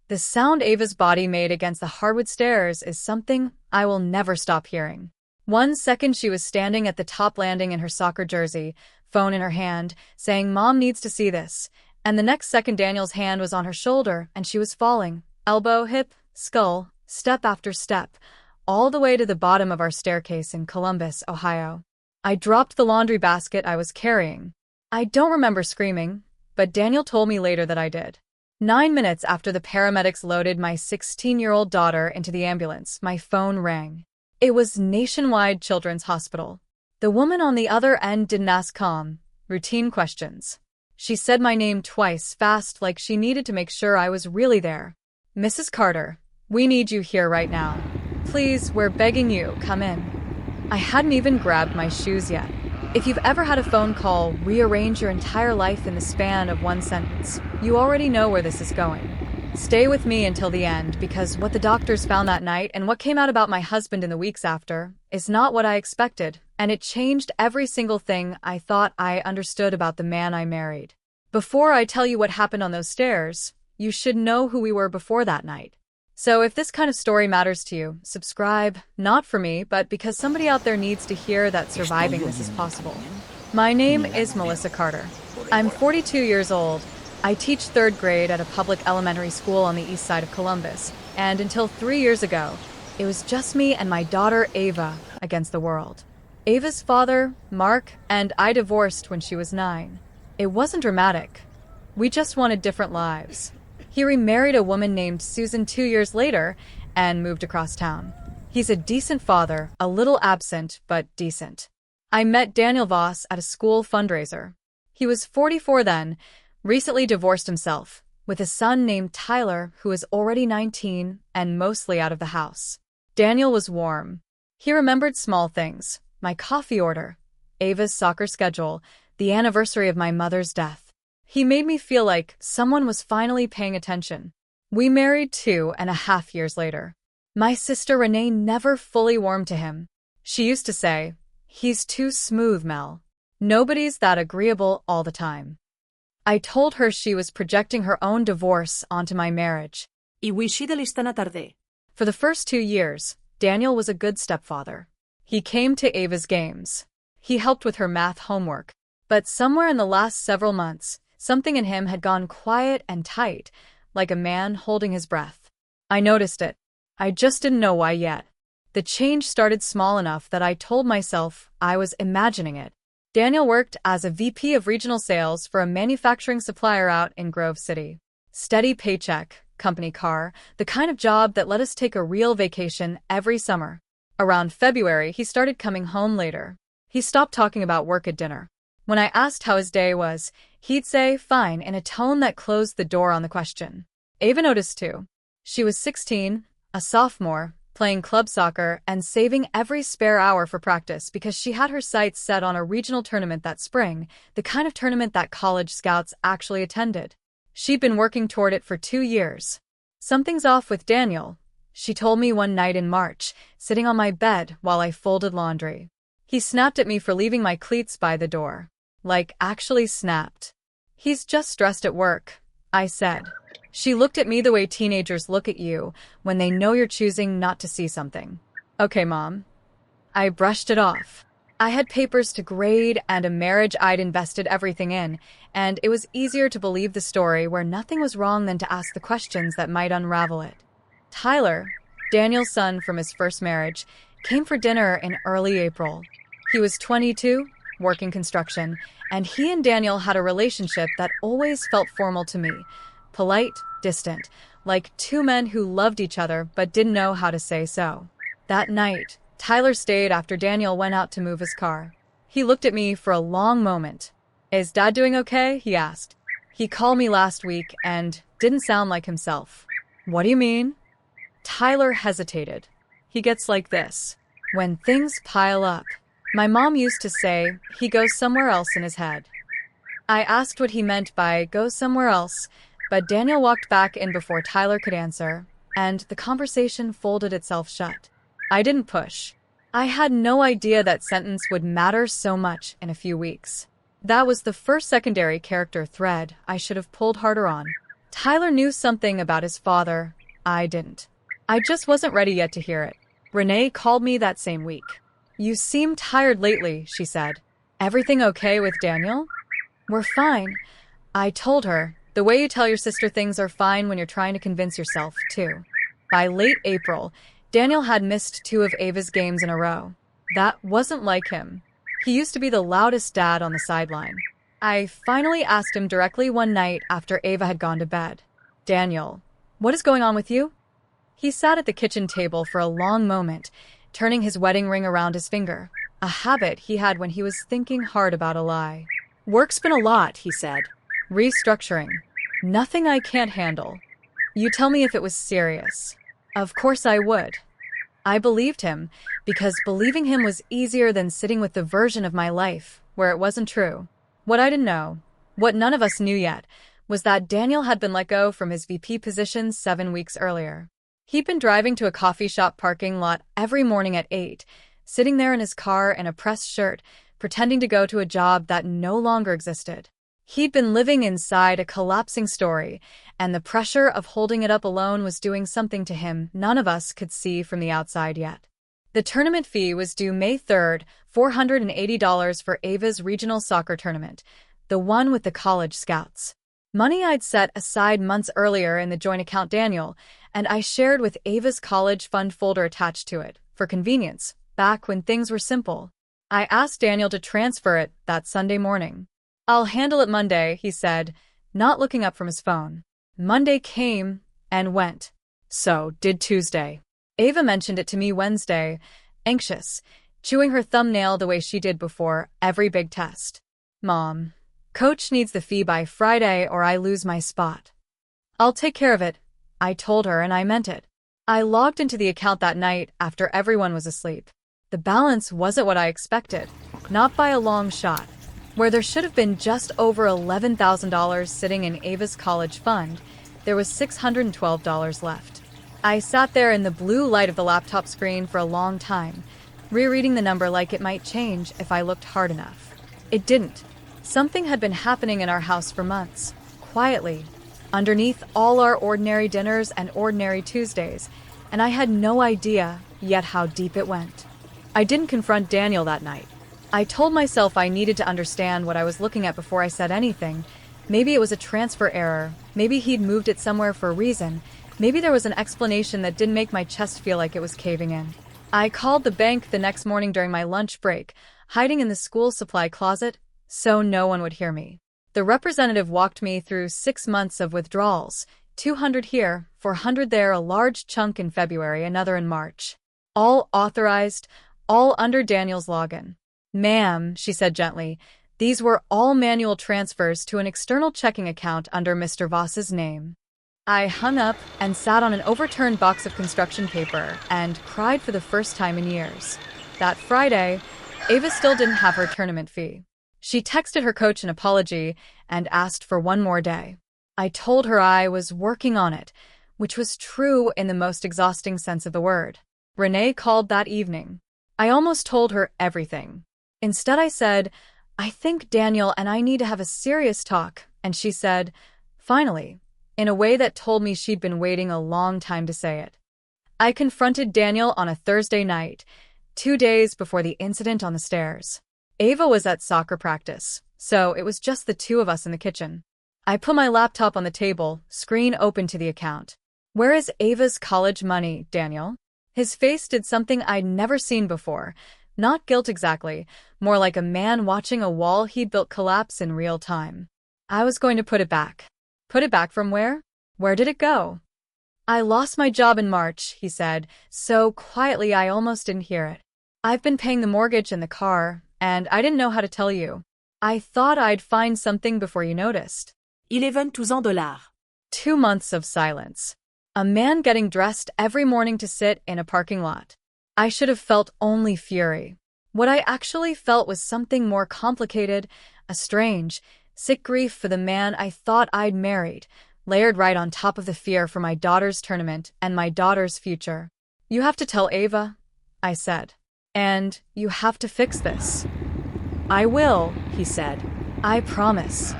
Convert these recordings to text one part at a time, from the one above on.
The sound Ava's body made against the hardwood stairs is something I will never stop hearing. 1 second she was standing at the top landing in her soccer jersey, phone in her hand, saying, "Mom needs to see this." And the next second Daniel's hand was on her shoulder and she was falling, elbow, hip, skull, step after step, all the way to the bottom of our staircase in Columbus, Ohio. I dropped the laundry basket I was carrying. I don't remember screaming, but Daniel told me later that I did. 9 minutes after the paramedics loaded my 16-year-old daughter into the ambulance, my phone rang. It was Nationwide Children's Hospital. The woman on the other end didn't ask calm, routine questions. She said my name twice, fast, like she needed to make sure I was really there. "Mrs. Carter, we need you here right now. Please, we're begging you, come in." I hadn't even grabbed my shoes yet. If you've ever had a phone call rearrange your entire life in the span of one sentence, you already know where this is going. Stay with me until the end, because what the doctors found that night and what came out about my husband in the weeks after is not what I expected, and it changed every single thing I thought I understood about the man I married. Before I tell you what happened on those stairs, you should know who we were before that night. So if this kind of story matters to you, subscribe, not for me, but because somebody out there needs to hear that surviving this is possible. My name is Melissa Carter. I'm 42 years old. I teach 3rd grade at a public elementary school on the east side of Columbus, and until 3 years ago, it was just me and my daughter Ava against the world. Ava's father, Mark, and I divorced when she was 9. It wasn't dramatic. We just wanted different lives. He remarried a woman named Susan 2 years later and moved across town. He's a decent father, a little absent, but decent. I met Daniel Voss at a school fundraiser. He was 44 then, recently divorced himself, with a son named Tyler who is already 19 and mostly out of the house. Daniel was warm. He remembered small things, my coffee order, Ava's soccer schedule, the anniversary of my mother's death. He made me feel like someone was finally paying attention. We married 2.5 years later. My sister Renee never fully warmed to him. She used to say, "He's too smooth, Mel. Nobody's that agreeable all the time." I told her she was projecting her own divorce onto my marriage. I uscite l'istana tarde. For the first 2 years, Daniel was a good stepfather. He came to Ava's games. He helped with her math homework. But somewhere in the last several months, something in him had gone quiet and tight, like a man holding his breath. I noticed it. I just didn't know why yet. The change started small enough that I told myself I was imagining it. Daniel worked as a VP of regional sales for a manufacturing supplier out in Grove City. Steady paycheck, company car, the kind of job that let us take a real vacation every summer. Around February, he started coming home later. He stopped talking about work at dinner. When I asked how his day was, he'd say, "Fine," in a tone that closed the door on the question. Ava noticed too. She was 16, a sophomore, playing club soccer and saving every spare hour for practice because she had her sights set on a regional tournament that spring, the kind of tournament that college scouts actually attended. She'd been working toward it for 2 years. "Something's off with Daniel," she told me one night in March, sitting on my bed while I folded laundry. He snapped at me for leaving my cleats by the door. Like, actually snapped. "He's just stressed at work," I said. She looked at me the way teenagers look at you when they know you're choosing not to see something. "Okay, Mom." I brushed it off. I had papers to grade and a marriage I'd invested everything in, and it was easier to believe the story where nothing was wrong than to ask the questions that might unravel it. Tyler, Daniel's son from his first marriage, came for dinner in early April. He was 22, working construction, and he and Daniel had a relationship that always felt formal to me. Polite, distant, like two men who loved each other but didn't know how to say so. That night, Tyler stayed after Daniel went out to move his car. He looked at me for a long moment. "Is Dad doing okay?" he asked. He called me last week and didn't sound like himself. "What do you mean?" Tyler hesitated. He gets like this. When things pile up. My mom used to say, he goes somewhere else in his head. I asked what he meant by go somewhere else, but Daniel walked back in before Tyler could answer, and the conversation folded itself shut. I didn't push. I had no idea that sentence would matter so much in a few weeks. That was the first secondary character thread I should have pulled harder on. Tyler knew something about his father. I didn't. I just wasn't ready yet to hear it. Renee called me that same week. You seem tired lately, she said. Everything okay with Daniel? We're fine. I told her, the way you tell your sister things are fine when you're trying to convince yourself, too. By late April, Daniel had missed 2 of Ava's games in a row. That wasn't like him. He used to be the loudest dad on the sideline. I finally asked him directly one night after Ava had gone to bed. Daniel, what is going on with you? He sat at the kitchen table for a long moment, turning his wedding ring around his finger, a habit he had when he was thinking hard about a lie. Work's been a lot, he said. Restructuring. Nothing I can't handle. You tell me if it was serious. Of course I would. I believed him, because believing him was easier than sitting with the version of my life where it wasn't true. What I didn't know, what none of us knew yet, was that Daniel had been let go from his VP position 7 weeks earlier. He'd been driving to a coffee shop parking lot every morning at 8, sitting there in his car in a pressed shirt, pretending to go to a job that no longer existed. He'd been living inside a collapsing story, and the pressure of holding it up alone was doing something to him none of us could see from the outside yet. The tournament fee was due May 3rd, $480 for Ava's regional soccer tournament, the one with the college scouts. Money I'd set aside months earlier in the joint account Daniel, and I shared with Ava's college fund folder attached to it, for convenience, back when things were simple. I asked Daniel to transfer it that Sunday morning. I'll handle it Monday, he said, not looking up from his phone. Monday came and went. So did Tuesday. Ava mentioned it to me Wednesday, anxious, chewing her thumbnail the way she did before every big test. Mom, Coach needs the fee by Friday or I lose my spot. I'll take care of it, I told her, and I meant it. I logged into the account that night after everyone was asleep. The balance wasn't what I expected, not by a long shot. Where there should have been just over $11,000 sitting in Ava's college fund, there was $612 left. I sat there in the blue light of the laptop screen for a long time, rereading the number like it might change if I looked hard enough. It didn't. Something had been happening in our house for months, quietly, underneath all our ordinary dinners and ordinary Tuesdays, and I had no idea yet how deep it went. I didn't confront Daniel that night. I told myself I needed to understand what I was looking at before I said anything. Maybe it was a transfer error, maybe he'd moved it somewhere for a reason, maybe there was an explanation that didn't make my chest feel like it was caving in. I called the bank the next morning during my lunch break, hiding in the school supply closet, so no one would hear me. The representative walked me through 6 months of withdrawals, 200 here, 400 there, a large chunk in February, another in March. All authorized, all under Daniel's login. Ma'am, she said gently, these were all manual transfers to an external checking account under Mr. Voss's name. I hung up and sat on an overturned box of construction paper and cried for the first time in years. That Friday, Ava still didn't have her tournament fee. She texted her coach an apology and asked for one more day. I told her I was working on it, which was true in the most exhausting sense of the word. Renee called that evening. I almost told her everything. Instead, I said, I think Daniel and I need to have a serious talk, and she said, finally, in a way that told me she'd been waiting a long time to say it. I confronted Daniel on a Thursday night, 2 days before the incident on the stairs. Ava was at soccer practice, so it was just the 2 of us in the kitchen. I put my laptop on the table, screen open to the account. Where is Ava's college money, Daniel? His face did something I'd never seen before. Not guilt exactly, more like a man watching a wall he'd built collapse in real time. I was going to put it back. Put it back from where? Where did it go? I lost my job in March, he said, so quietly I almost didn't hear it. I've been paying the mortgage and the car, and I didn't know how to tell you. I thought I'd find something before you noticed. $11,000. 2 months of silence. A man getting dressed every morning to sit in a parking lot. I should have felt only fury. What I actually felt was something more complicated, a strange, sick grief for the man I thought I'd married, layered right on top of the fear for my daughter's tournament and my daughter's future. You have to tell Ava, I said. And you have to fix this. I will, he said. I promise.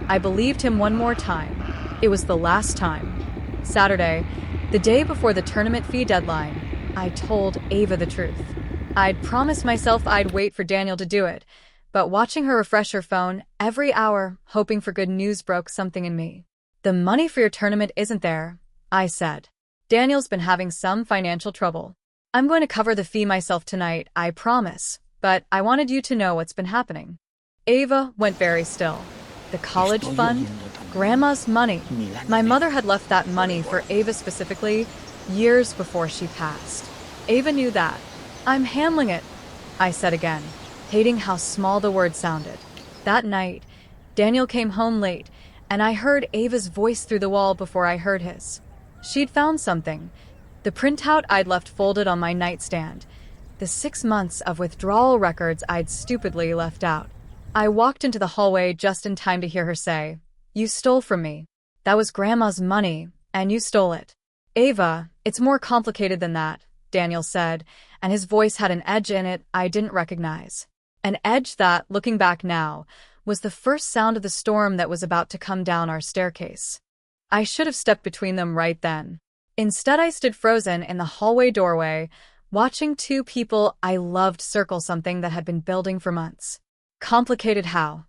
I believed him one more time. It was the last time. Saturday, the day before the tournament fee deadline, I told Ava the truth. I'd promised myself I'd wait for Daniel to do it, but watching her refresh her phone every hour, hoping for good news, broke something in me. The money for your tournament isn't there, I said. Daniel's been having some financial trouble. I'm going to cover the fee myself tonight, I promise, but I wanted you to know what's been happening. Ava went very still. The college fund? Grandma's money. My mother had left that money for Ava specifically years before she passed. Ava knew that. I'm handling it, I said again, hating how small the word sounded. That night, Daniel came home late, and I heard Ava's voice through the wall before I heard his. She'd found something. The printout I'd left folded on my nightstand. The 6 months of withdrawal records I'd stupidly left out. I walked into the hallway just in time to hear her say, "You stole from me. That was Grandma's money, and you stole it." "Ava, it's more complicated than that," Daniel said, and his voice had an edge in it I didn't recognize. An edge that, looking back now, was the first sound of the storm that was about to come down our staircase. I should have stepped between them right then. Instead, I stood frozen in the hallway doorway, watching two people I loved circle something that had been building for months. Complicated how?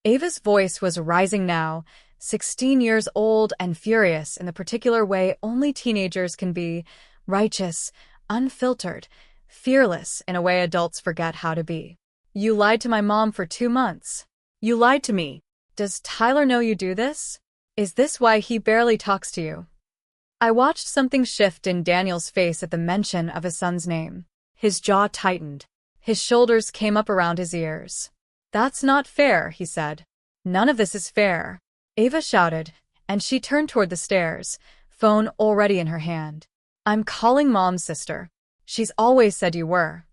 Ava's voice was rising now, 16 years old and furious in the particular way only teenagers can be, righteous, unfiltered, fearless in a way adults forget how to be. "You lied to my mom for 2 months. You lied to me. Does Tyler know you do this? Is this why he barely talks to you?" I watched something shift in Daniel's face at the mention of his son's name. His jaw tightened. His shoulders came up around his ears. "That's not fair," he said. "None of this is fair," Ava shouted, and she turned toward the stairs, phone already in her hand. "I'm calling Mom's sister. She's always said you were."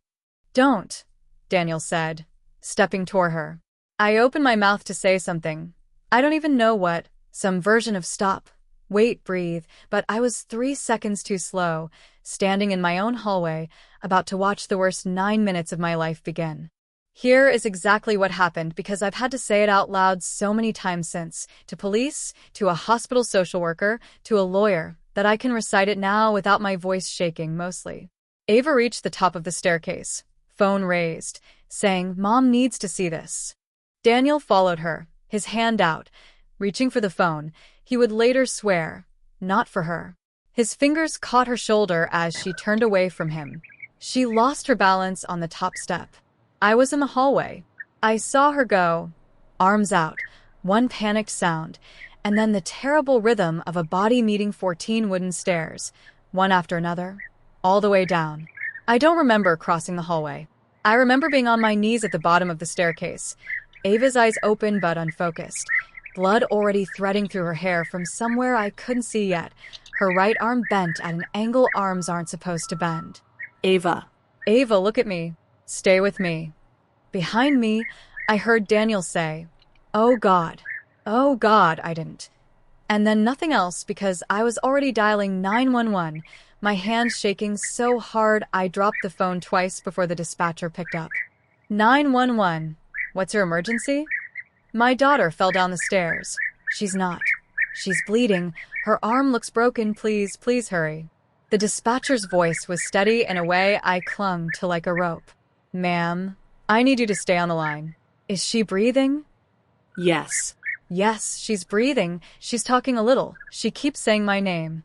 "Don't," Daniel said, stepping toward her. I opened my mouth to say something. I don't even know what, some version of stop, wait, breathe, but I was 3 seconds too slow, standing in my own hallway, about to watch the worst 9 minutes of my life begin. Here is exactly what happened because I've had to say it out loud so many times since, to police, to a hospital social worker, to a lawyer, that I can recite it now without my voice shaking mostly. Ava reached the top of the staircase, phone raised, saying, "Mom needs to see this." Daniel followed her, his hand out, reaching for the phone, he would later swear, not for her. His fingers caught her shoulder as she turned away from him. She lost her balance on the top step. I was in the hallway. I saw her go, arms out, one panicked sound, and then the terrible rhythm of a body meeting 14 wooden stairs, one after another, all the way down. I don't remember crossing the hallway. I remember being on my knees at the bottom of the staircase, Ava's eyes open but unfocused, blood already threading through her hair from somewhere I couldn't see yet, her right arm bent at an angle arms aren't supposed to bend. Ava. "Ava, look at me. Stay with me." Behind me, I heard Daniel say, "Oh God. Oh God," I didn't. And then nothing else because I was already dialing 911, my hands shaking so hard I dropped the phone twice before the dispatcher picked up. 911. "What's your emergency?" "My daughter fell down the stairs." "She's not. She's bleeding. Her arm looks broken. Please, please hurry." The dispatcher's voice was steady in a way I clung to like a rope. "Ma'am, I need you to stay on the line. Is she breathing?" Yes. "Yes, she's breathing. She's talking a little. She keeps saying my name."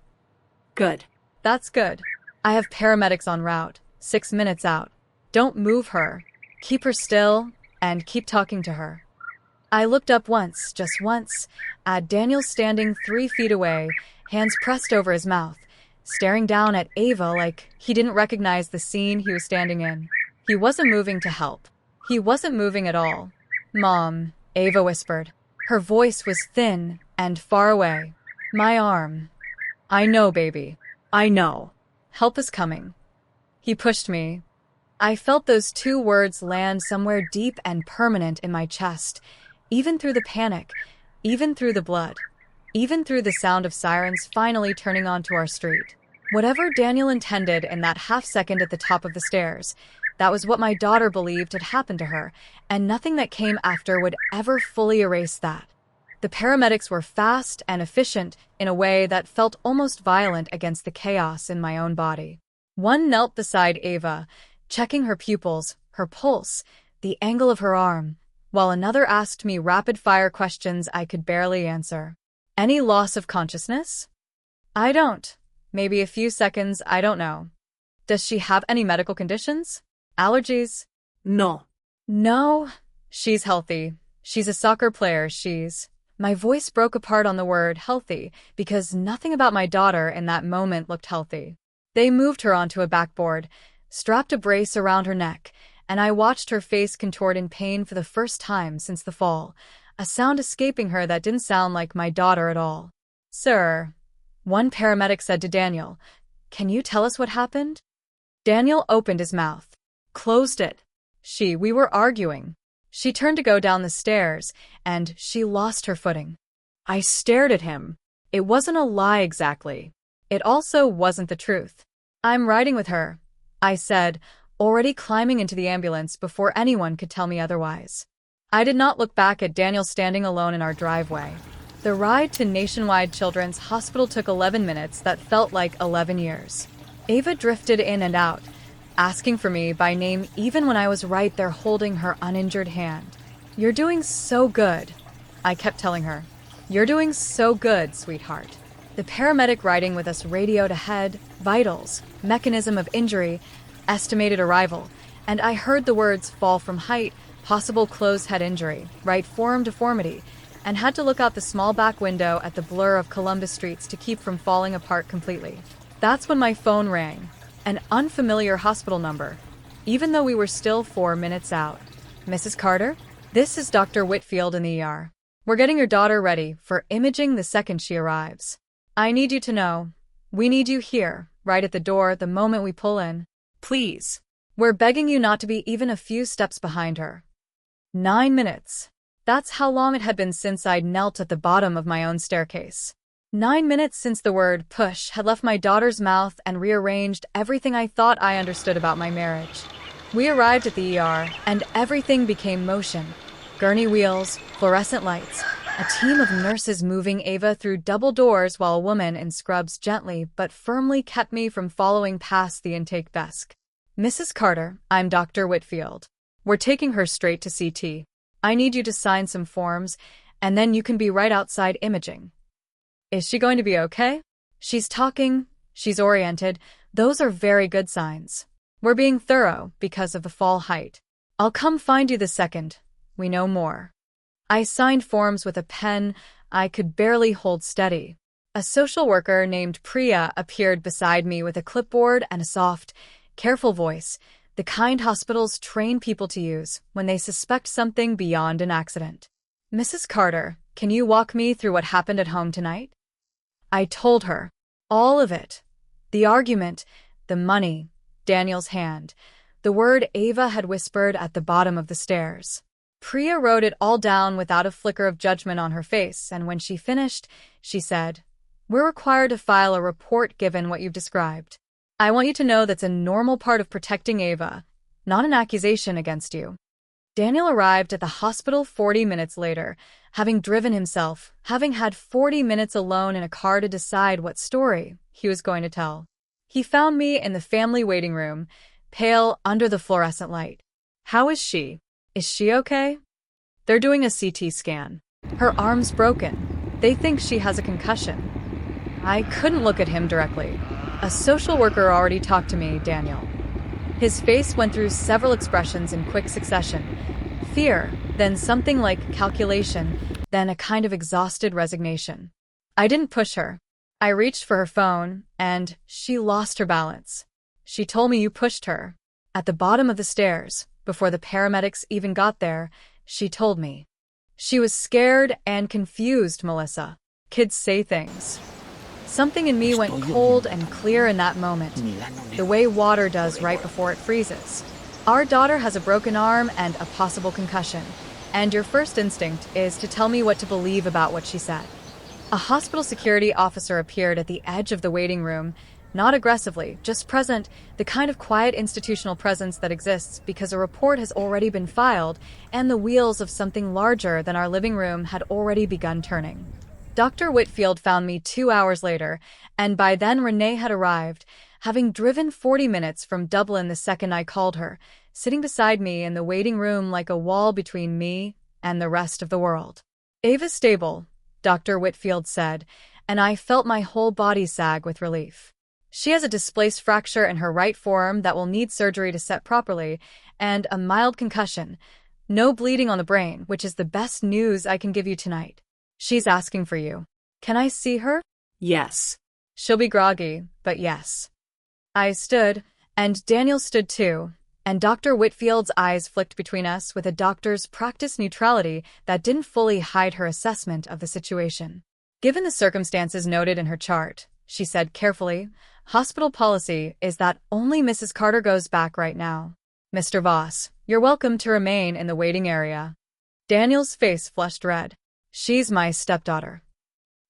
Good. "That's good. I have paramedics en route. 6 minutes out. Don't move her. Keep her still, and keep talking to her." I looked up once, just once, at Daniel standing 3 feet away, hands pressed over his mouth, staring down at Ava like he didn't recognize the scene he was standing in. He wasn't moving to help. He wasn't moving at all. "Mom," Ava whispered. Her voice was thin and far away. "My arm." "I know, baby. I know. Help is coming." He pushed me. I felt those 2 words land somewhere deep and permanent in my chest, even through the panic, even through the blood, even through the sound of sirens finally turning onto our street. Whatever Daniel intended in that half-second at the top of the stairs, that was what my daughter believed had happened to her, and nothing that came after would ever fully erase that. The paramedics were fast and efficient in a way that felt almost violent against the chaos in my own body. One knelt beside Ava, checking her pupils, her pulse, the angle of her arm, while another asked me rapid-fire questions I could barely answer. Any loss of consciousness? I don't. Maybe a few seconds, I don't know. Does she have any medical conditions? Allergies? No. No. She's healthy. She's a soccer player, My voice broke apart on the word healthy because nothing about my daughter in that moment looked healthy. They moved her onto a backboard, strapped a brace around her neck, and I watched her face contort in pain for the first time since the fall, a sound escaping her that didn't sound like my daughter at all. Sir, one paramedic said to Daniel, can you tell us what happened? Daniel opened his mouth, closed it. We were arguing. She turned to go down the stairs, and she lost her footing. I stared at him. It wasn't a lie exactly. It also wasn't the truth. I'm riding with her, I said, already climbing into the ambulance before anyone could tell me otherwise. I did not look back at Daniel standing alone in our driveway. The ride to Nationwide Children's Hospital took 11 minutes that felt like 11 years. Ava drifted in and out, asking for me by name even when I was right there holding her uninjured hand. You're doing so good, I kept telling her. You're doing so good, sweetheart. The paramedic riding with us radioed ahead, vitals, mechanism of injury, estimated arrival, and I heard the words fall from height, possible closed head injury, right forearm deformity, and had to look out the small back window at the blur of Columbus streets to keep from falling apart completely. That's when my phone rang. An unfamiliar hospital number, even though we were still 4 minutes out. Mrs. Carter? This is Dr. Whitfield in the ER. We're getting your daughter ready for imaging the second she arrives. I need you to know, we need you here, right at the door the moment we pull in. Please. We're begging you not to be even a few steps behind her. 9 minutes. That's how long it had been since I'd knelt at the bottom of my own staircase. 9 minutes since the word push had left my daughter's mouth and rearranged everything I thought I understood about my marriage. We arrived at the ER, and everything became motion. Gurney wheels, fluorescent lights, a team of nurses moving Ava through double doors while a woman in scrubs gently but firmly kept me from following past the intake desk. Mrs. Carter, I'm Dr. Whitfield. We're taking her straight to CT. I need you to sign some forms, and then you can be right outside imaging. Is she going to be okay? She's talking, she's oriented. Those are very good signs. We're being thorough because of the fall height. I'll come find you the second we know more. I signed forms with a pen I could barely hold steady. A social worker named Priya appeared beside me with a clipboard and a soft, careful voice, the kind hospitals train people to use when they suspect something beyond an accident. Mrs. Carter, can you walk me through what happened at home tonight? I told her. All of it. The argument, the money, Daniel's hand, the word Ava had whispered at the bottom of the stairs. Priya wrote it all down without a flicker of judgment on her face, and when she finished, she said, We're required to file a report given what you've described. I want you to know that's a normal part of protecting Ava, not an accusation against you. Daniel arrived at the hospital 40 minutes later, having driven himself, having had 40 minutes alone in a car to decide what story he was going to tell. He found me in the family waiting room, pale under the fluorescent light. How is she? Is she okay? They're doing a CT scan. Her arm's broken. They think she has a concussion. I couldn't look at him directly. A social worker already talked to me, Daniel. His face went through several expressions in quick succession. Fear, then something like calculation, then a kind of exhausted resignation. I didn't push her. I reached for her phone, and she lost her balance. She told me you pushed her. At the bottom of the stairs, before the paramedics even got there, she told me. She was scared and confused, Melissa. Kids say things. Something in me went cold and clear in that moment, the way water does right before it freezes. Our daughter has a broken arm and a possible concussion, and your first instinct is to tell me what to believe about what she said. A hospital security officer appeared at the edge of the waiting room, Not aggressively, just present, the kind of quiet institutional presence that exists because a report has already been filed and the wheels of something larger than our living room had already begun turning. Dr. Whitfield found me 2 hours later, and by then Renee had arrived, having driven 40 minutes from Dublin the second I called her, sitting beside me in the waiting room like a wall between me and the rest of the world. "Ava's stable," Dr. Whitfield said, and I felt my whole body sag with relief. "She has a displaced fracture in her right forearm that will need surgery to set properly, and a mild concussion. No bleeding on the brain, which is the best news I can give you tonight. She's asking for you. Can I see her?" Yes. "She'll be groggy, but yes." I stood, and Daniel stood too, and Dr. Whitfield's eyes flicked between us with a doctor's practiced neutrality that didn't fully hide her assessment of the situation. "Given the circumstances noted in her chart," she said carefully, "hospital policy is that only Mrs. Carter goes back right now. Mr. Voss, you're welcome to remain in the waiting area." Daniel's face flushed red. "She's my stepdaughter."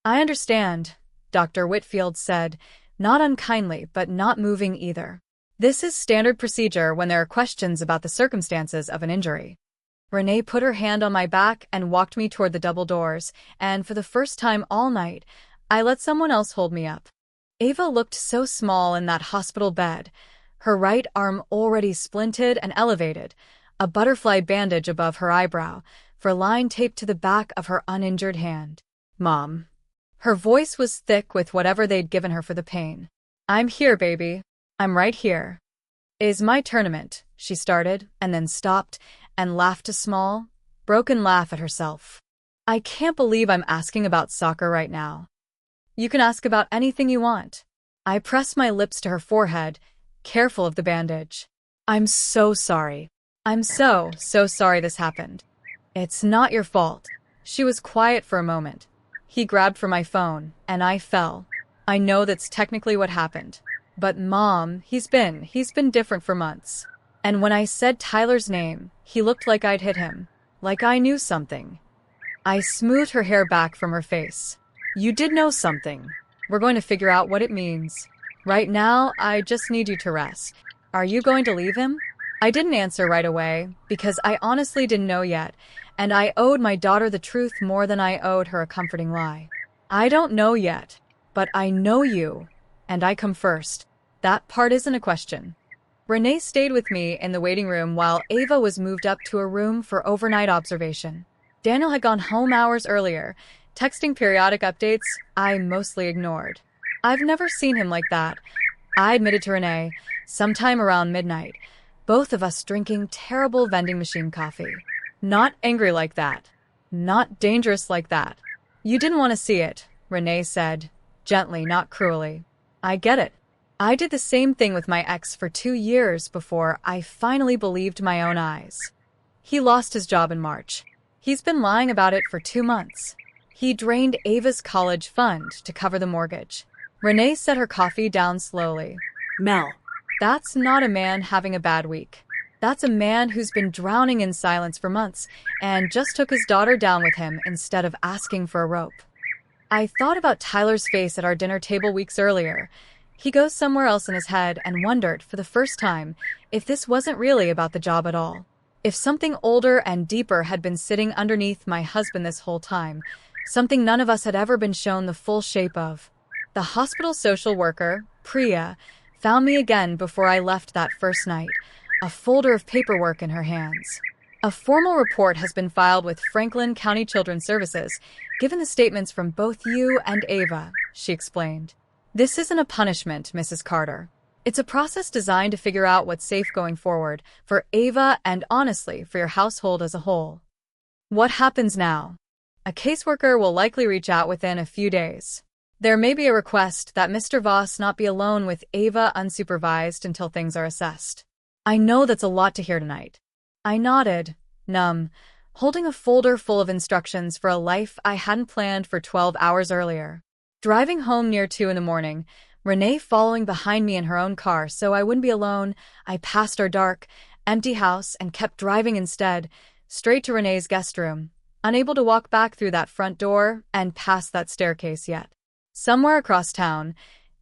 "I understand," Dr. Whitfield said, not unkindly but not moving either. "This is standard procedure when there are questions about the circumstances of an injury." Renee put her hand on my back and walked me toward the double doors, and for the first time all night, I let someone else hold me up. Ava looked so small in that hospital bed, her right arm already splinted and elevated, a butterfly bandage above her eyebrow, for line taped to the back of her uninjured hand. "Mom." Her voice was thick with whatever they'd given her for the pain. "I'm here, baby. I'm right here." "Is my tournament," she started, and then stopped, and laughed a small, broken laugh at herself. "I can't believe I'm asking about soccer right now." "You can ask about anything you want." I pressed my lips to her forehead, careful of the bandage. "I'm so sorry. I'm so sorry this happened." "It's not your fault." She was quiet for a moment. He grabbed for my phone, and I fell. "I know that's technically what happened. But Mom, he's been different for months." And when I said Tyler's name, he looked like I'd hit him. Like I knew something. I smoothed her hair back from her face. "You did know something. We're going to figure out what it means. Right now, I just need you to rest. Are you going to leave him?" I didn't answer right away, because I honestly didn't know yet, and I owed my daughter the truth more than I owed her a comforting lie. "I don't know yet, but I know you, and I come first. That part isn't a question." Renee stayed with me in the waiting room while Ava was moved up to a room for overnight observation. Daniel had gone home hours earlier, texting periodic updates I mostly ignored. I've never seen him like that, I admitted to Renee, sometime around midnight, both of us drinking terrible vending machine coffee. "Not angry like that. Not dangerous like that." "You didn't want to see it," Renee said, gently, not cruelly. "I get it. I did the same thing with my ex for 2 years before I finally believed my own eyes. He lost his job in March. He's been lying about it for 2 months. He drained Ava's college fund to cover the mortgage." Renee set her coffee down slowly. Mel. "That's not a man having a bad week. That's a man who's been drowning in silence for months and just took his daughter down with him instead of asking for a rope." I thought about Tyler's face at our dinner table weeks earlier. He goes somewhere else in his head and wondered, for the first time, if this wasn't really about the job at all. If something older and deeper had been sitting underneath my husband this whole time, something none of us had ever been shown the full shape of. The hospital social worker, Priya, found me again before I left that first night, a folder of paperwork in her hands. "A formal report has been filed with Franklin County Children's Services, given the statements from both you and Ava," she explained. "This isn't a punishment, Mrs. Carter. It's a process designed to figure out what's safe going forward for Ava and, honestly, for your household as a whole." "What happens now?" "A caseworker will likely reach out within a few days. There may be a request that Mr. Voss not be alone with Ava unsupervised until things are assessed." "I know that's a lot to hear tonight." I nodded, numb, holding a folder full of instructions for a life I hadn't planned for 12 hours earlier. Driving home near 2 in the morning, Renee following behind me in her own car so I wouldn't be alone, I passed our dark, empty house and kept driving instead, straight to Renee's guest room, unable to walk back through that front door and past that staircase yet. Somewhere across town,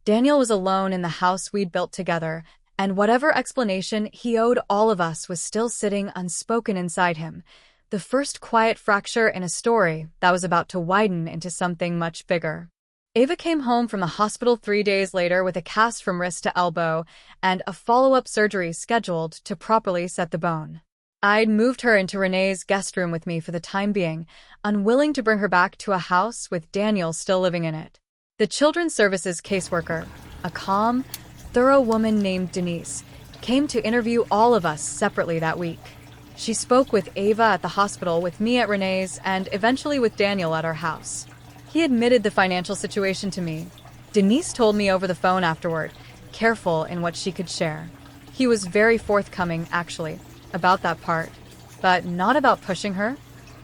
Daniel was alone in the house we'd built together, and whatever explanation he owed all of us was still sitting unspoken inside him. The first quiet fracture in a story that was about to widen into something much bigger. Ava came home from the hospital 3 days later with a cast from wrist to elbow and a follow-up surgery scheduled to properly set the bone. I'd moved her into Renee's guest room with me for the time being, unwilling to bring her back to a house with Daniel still living in it. The Children's Services caseworker, a calm, thorough woman named Denise, came to interview all of us separately that week. She spoke with Ava at the hospital, with me at Renee's, and eventually with Daniel at our house. He admitted the financial situation to me. Denise told me over the phone afterward, careful in what she could share. He was very forthcoming, actually, about that part, but not about pushing her.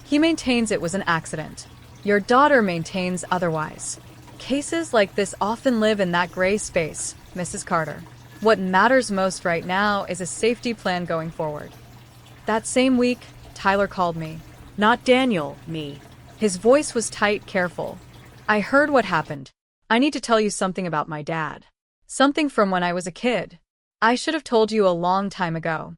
He maintains it was an accident. Your daughter maintains otherwise. Cases like this often live in that gray space, Mrs. Carter. What matters most right now is a safety plan going forward. That same week, Tyler called me. Not Daniel, me. His voice was tight, careful. I heard what happened. I need to tell you something about my dad. Something from when I was a kid. I should have told you a long time ago.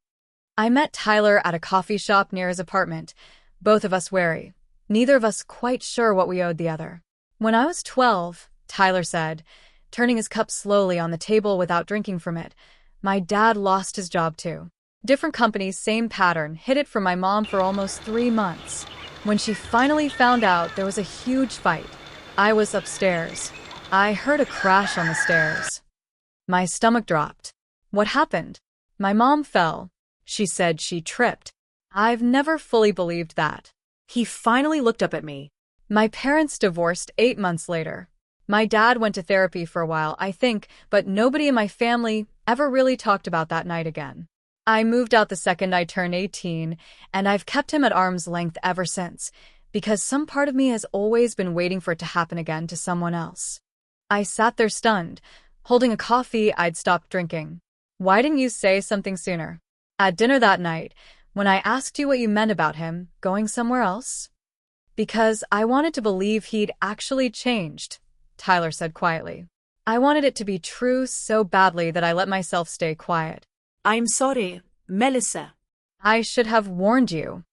I met Tyler at a coffee shop near his apartment, both of us wary, neither of us quite sure what we owed the other. When I was 12, Tyler said, turning his cup slowly on the table without drinking from it, my dad lost his job too. Different companies, same pattern, hid it from my mom for almost 3 months. When she finally found out, there was a huge fight. I was upstairs. I heard a crash on the stairs. My stomach dropped. What happened? My mom fell. She said she tripped. I've never fully believed that. He finally looked up at me. My parents divorced 8 months later. My dad went to therapy for a while, I think, but nobody in my family ever really talked about that night again. I moved out the second I turned 18, and I've kept him at arm's length ever since, because some part of me has always been waiting for it to happen again to someone else. I sat there stunned, holding a coffee I'd stopped drinking. Why didn't you say something sooner? At dinner that night, when I asked you what you meant about him going somewhere else? Because I wanted to believe he'd actually changed, Tyler said quietly. I wanted it to be true so badly that I let myself stay quiet. I'm sorry, Melissa. I should have warned you.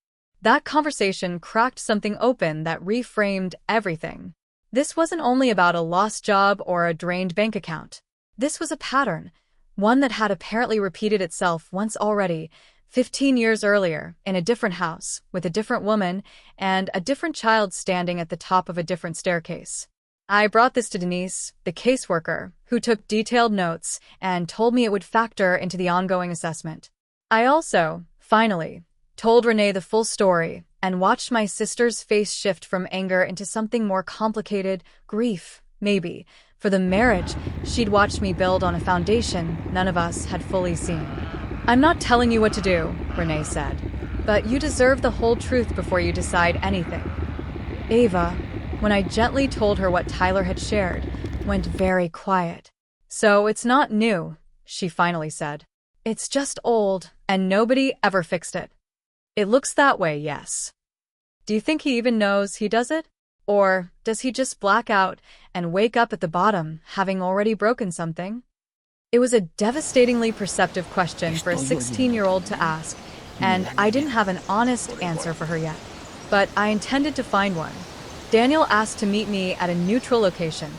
That conversation cracked something open that reframed everything. This wasn't only about a lost job or a drained bank account. This was a pattern, one that had apparently repeated itself once already, 15 years earlier, in a different house, with a different woman, and a different child standing at the top of a different staircase. I brought this to Denise, the caseworker, who took detailed notes and told me it would factor into the ongoing assessment. I also, finally, told Renee the full story and watched my sister's face shift from anger into something more complicated, grief, maybe, for the marriage she'd watched me build on a foundation none of us had fully seen. I'm not telling you what to do, Renee said, but you deserve the whole truth before you decide anything. Ava, when I gently told her what Tyler had shared, went very quiet. So it's not new, she finally said. It's just old, and nobody ever fixed it. It looks that way, yes. Do you think he even knows he does it? Or does he just black out and wake up at the bottom, having already broken something? It was a devastatingly perceptive question for a 16-year-old to ask, and I didn't have an honest answer for her yet. But I intended to find one. Daniel asked to meet me at a neutral location,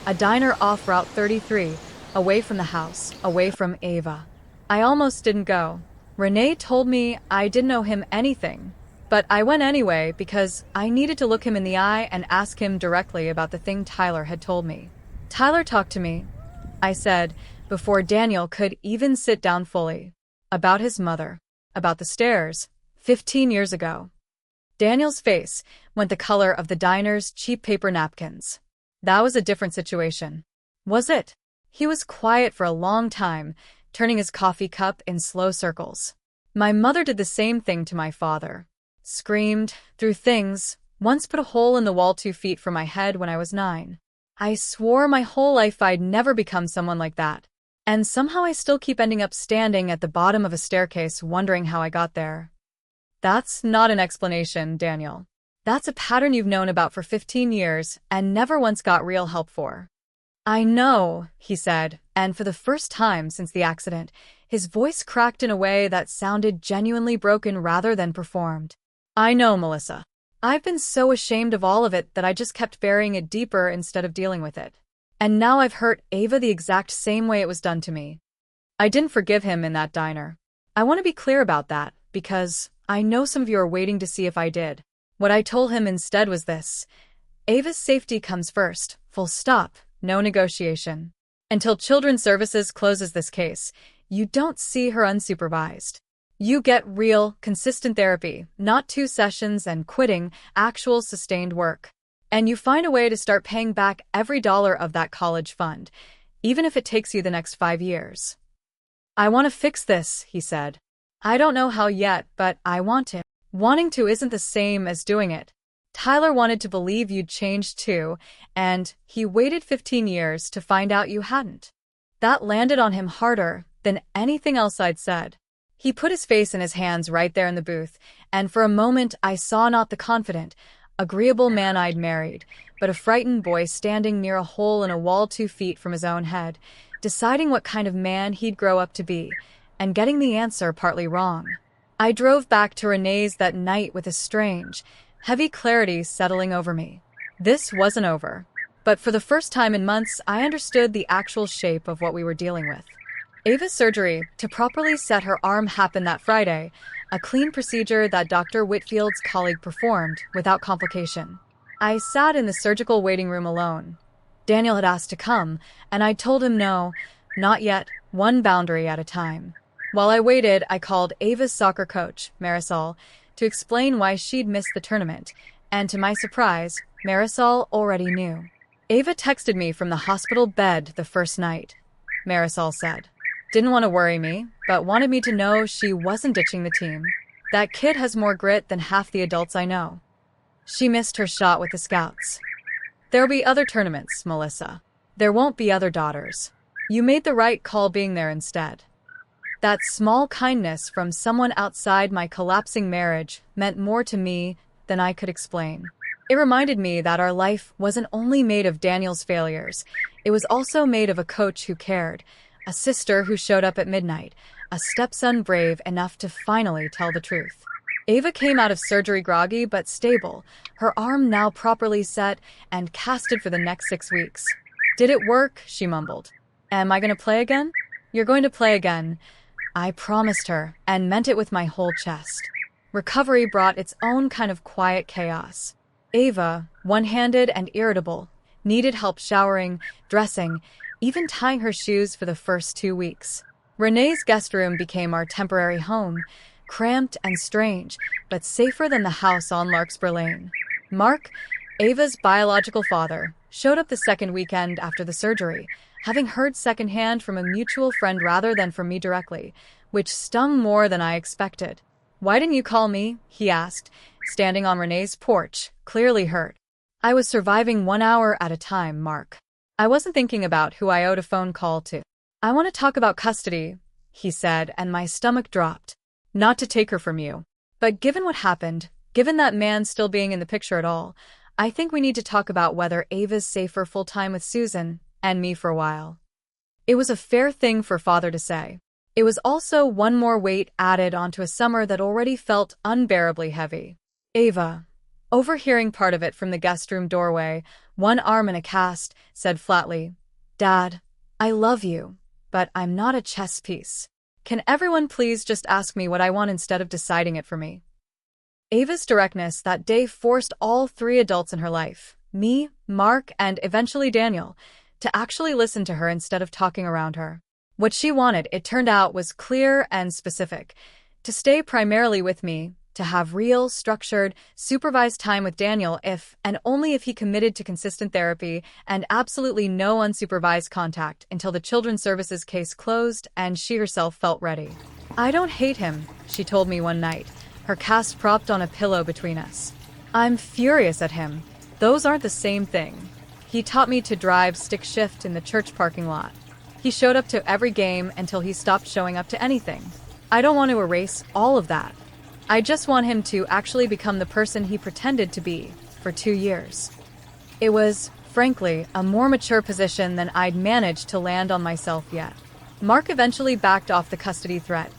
a diner off Route 33, away from the house, away from Ava. I almost didn't go. Renee told me I didn't owe him anything, but I went anyway because I needed to look him in the eye and ask him directly about the thing Tyler had told me. Tyler talked to me, I said, before Daniel could even sit down fully. About his mother, about the stairs, 15 years ago. Daniel's face went the color of the diner's cheap paper napkins. That was a different situation. Was it? He was quiet for a long time, turning his coffee cup in slow circles. My mother did the same thing to my father. Screamed, threw things, once put a hole in the wall 2 feet from my head when I was 9. I swore my whole life I'd never become someone like that. And somehow I still keep ending up standing at the bottom of a staircase wondering how I got there. That's not an explanation, Daniel. That's a pattern you've known about for 15 years and never once got real help for. I know, he said, and for the first time since the accident, his voice cracked in a way that sounded genuinely broken rather than performed. I know, Melissa. I've been so ashamed of all of it that I just kept burying it deeper instead of dealing with it. And now I've hurt Ava the exact same way it was done to me. I didn't forgive him in that diner. I want to be clear about that, because I know some of you are waiting to see if I did. What I told him instead was this: Ava's safety comes first, full stop, no negotiation. Until Children's Services closes this case, you don't see her unsupervised. You get real, consistent therapy, not 2 sessions and quitting, actual sustained work. And you find a way to start paying back every dollar of that college fund, even if it takes you the next 5 years. I want to fix this, he said. I don't know how yet, but I want to. Wanting to isn't the same as doing it. Tyler wanted to believe you'd changed too, and he waited 15 years to find out you hadn't. That landed on him harder than anything else I'd said. He put his face in his hands right there in the booth, and for a moment I saw not the confident, agreeable man I'd married, but a frightened boy standing near a hole in a wall 2 feet from his own head, deciding what kind of man he'd grow up to be, and getting the answer partly wrong. I drove back to Renee's that night with a strange, heavy clarity settling over me. This wasn't over. But for the first time in months, I understood the actual shape of what we were dealing with. Ava's surgery to properly set her arm happened that Friday, a clean procedure that Dr. Whitfield's colleague performed without complication. I sat in the surgical waiting room alone. Daniel had asked to come, and I told him no, not yet, one boundary at a time. While I waited, I called Ava's soccer coach, Marisol, to explain why she'd missed the tournament, and to my surprise, Marisol already knew. Ava texted me from the hospital bed the first night, Marisol said. Didn't want to worry me, but wanted me to know she wasn't ditching the team. That kid has more grit than half the adults I know. She missed her shot with the Scouts. There'll be other tournaments, Melissa. There won't be other daughters. You made the right call being there instead. That small kindness from someone outside my collapsing marriage meant more to me than I could explain. It reminded me that our life wasn't only made of Daniel's failures, it was also made of a coach who cared, a sister who showed up at midnight, a stepson brave enough to finally tell the truth. Ava came out of surgery groggy but stable, her arm now properly set and casted for the next 6 weeks. Did it work? She mumbled. Am I going to play again? You're going to play again. I promised her, and meant it with my whole chest. Recovery brought its own kind of quiet chaos. Ava, one-handed and irritable, needed help showering, dressing, even tying her shoes for the first 2 weeks. Renee's guest room became our temporary home, cramped and strange, but safer than the house on Larkspur Lane. Mark, Ava's biological father, showed up the second weekend after the surgery, having heard secondhand from a mutual friend rather than from me directly, which stung more than I expected. Why didn't you call me? He asked, standing on Renee's porch, clearly hurt. I was surviving 1 hour at a time, Mark. I wasn't thinking about who I owed a phone call to. I want to talk about custody, he said, and my stomach dropped. Not to take her from you. But given what happened, given that man still being in the picture at all, I think we need to talk about whether Ava's safer full-time with Susan and me for a while. It was a fair thing for father to say. It was also one more weight added onto a summer that already felt unbearably heavy. Ava, overhearing part of it from the guest room doorway, one arm in a cast, said flatly, Dad, I love you, but I'm not a chess piece. Can everyone please just ask me what I want instead of deciding it for me? Ava's directness that day forced all 3 adults in her life, me, Mark, and eventually Daniel, to actually listen to her instead of talking around her. What she wanted, it turned out, was clear and specific. To stay primarily with me, to have real, structured, supervised time with Daniel if and only if he committed to consistent therapy and absolutely no unsupervised contact until the Children's Services case closed and she herself felt ready. I don't hate him, she told me one night, her cast propped on a pillow between us. I'm furious at him. Those aren't the same thing. He taught me to drive stick shift in the church parking lot. He showed up to every game until he stopped showing up to anything. I don't want to erase all of that. I just want him to actually become the person he pretended to be for 2 years. It was Frankly, a more mature position than I'd managed to land on myself yet. Mark eventually backed off the custody threat,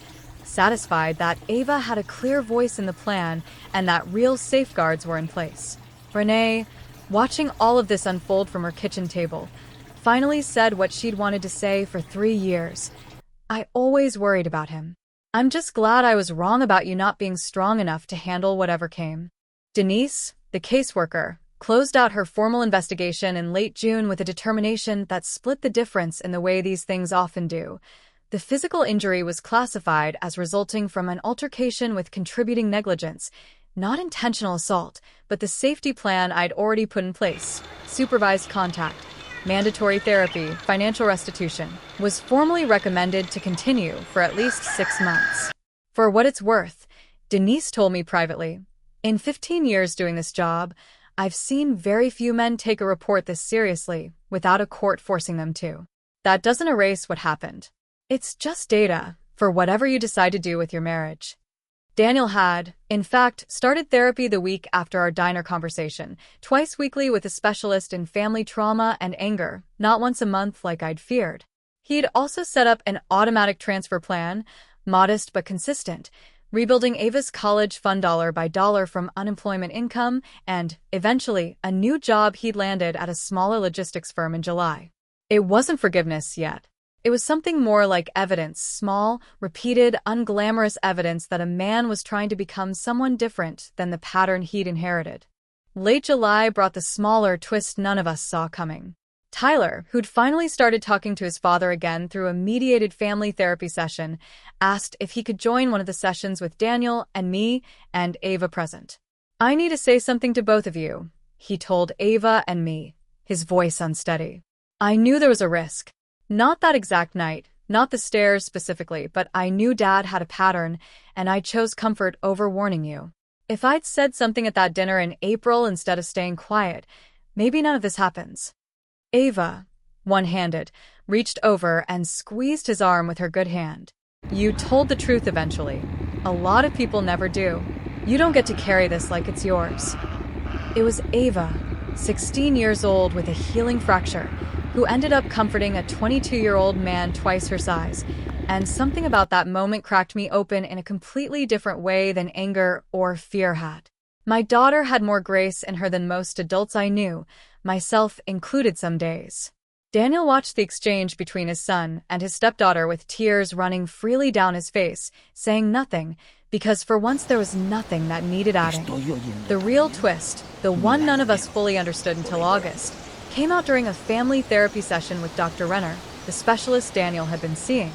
satisfied that Ava had a clear voice in the plan and that real safeguards were in place. Renee, watching all of this unfold from her kitchen table, finally said what she'd wanted to say for 3 years. I always worried about him. I'm just glad I was wrong about you not being strong enough to handle whatever came. Denise, the caseworker, closed out her formal investigation in late June with a determination that split the difference in the way these things often do. The physical injury was classified as resulting from an altercation with contributing negligence, not intentional assault, but the safety plan I'd already put in place, supervised contact, mandatory therapy, financial restitution, was formally recommended to continue for at least 6 months. For what it's worth, Denise told me privately, in 15 years doing this job, I've seen very few men take a report this seriously without a court forcing them to. That doesn't erase what happened. It's just data for whatever you decide to do with your marriage. Daniel had, in fact, started therapy the week after our diner conversation, twice weekly with a specialist in family trauma and anger, not once a month like I'd feared. He'd also set up an automatic transfer plan, modest but consistent, rebuilding Ava's college fund dollar by dollar from unemployment income, and, eventually, a new job he'd landed at a smaller logistics firm in July. It wasn't forgiveness yet. It was something more like evidence, small, repeated, unglamorous evidence that a man was trying to become someone different than the pattern he'd inherited. Late July brought the smaller twist none of us saw coming. Tyler, who'd finally started talking to his father again through a mediated family therapy session, asked if he could join one of the sessions with Daniel and me and Ava present. I need to say something to both of you, he told Ava and me, his voice unsteady. I knew there was a risk. Not that exact night, not the stairs specifically, but I knew Dad had a pattern, and I chose comfort over warning you. If I'd said something at that dinner in April instead of staying quiet, maybe none of this happens. Ava, one-handed, reached over and squeezed his arm with her good hand. You told the truth eventually. A lot of people never do. You don't get to carry this like it's yours. It was Ava, 16 years old with a healing fracture, who ended up comforting a 22-year-old man twice her size, and something about that moment cracked me open in a completely different way than anger or fear had. My daughter had more grace in her than most adults I knew, myself included some days. Daniel watched the exchange between his son and his stepdaughter with tears running freely down his face, saying nothing, because for once there was nothing that needed adding. The real twist, the one none of us fully understood until August, came out during a family therapy session with Dr. Renner, the specialist Daniel had been seeing.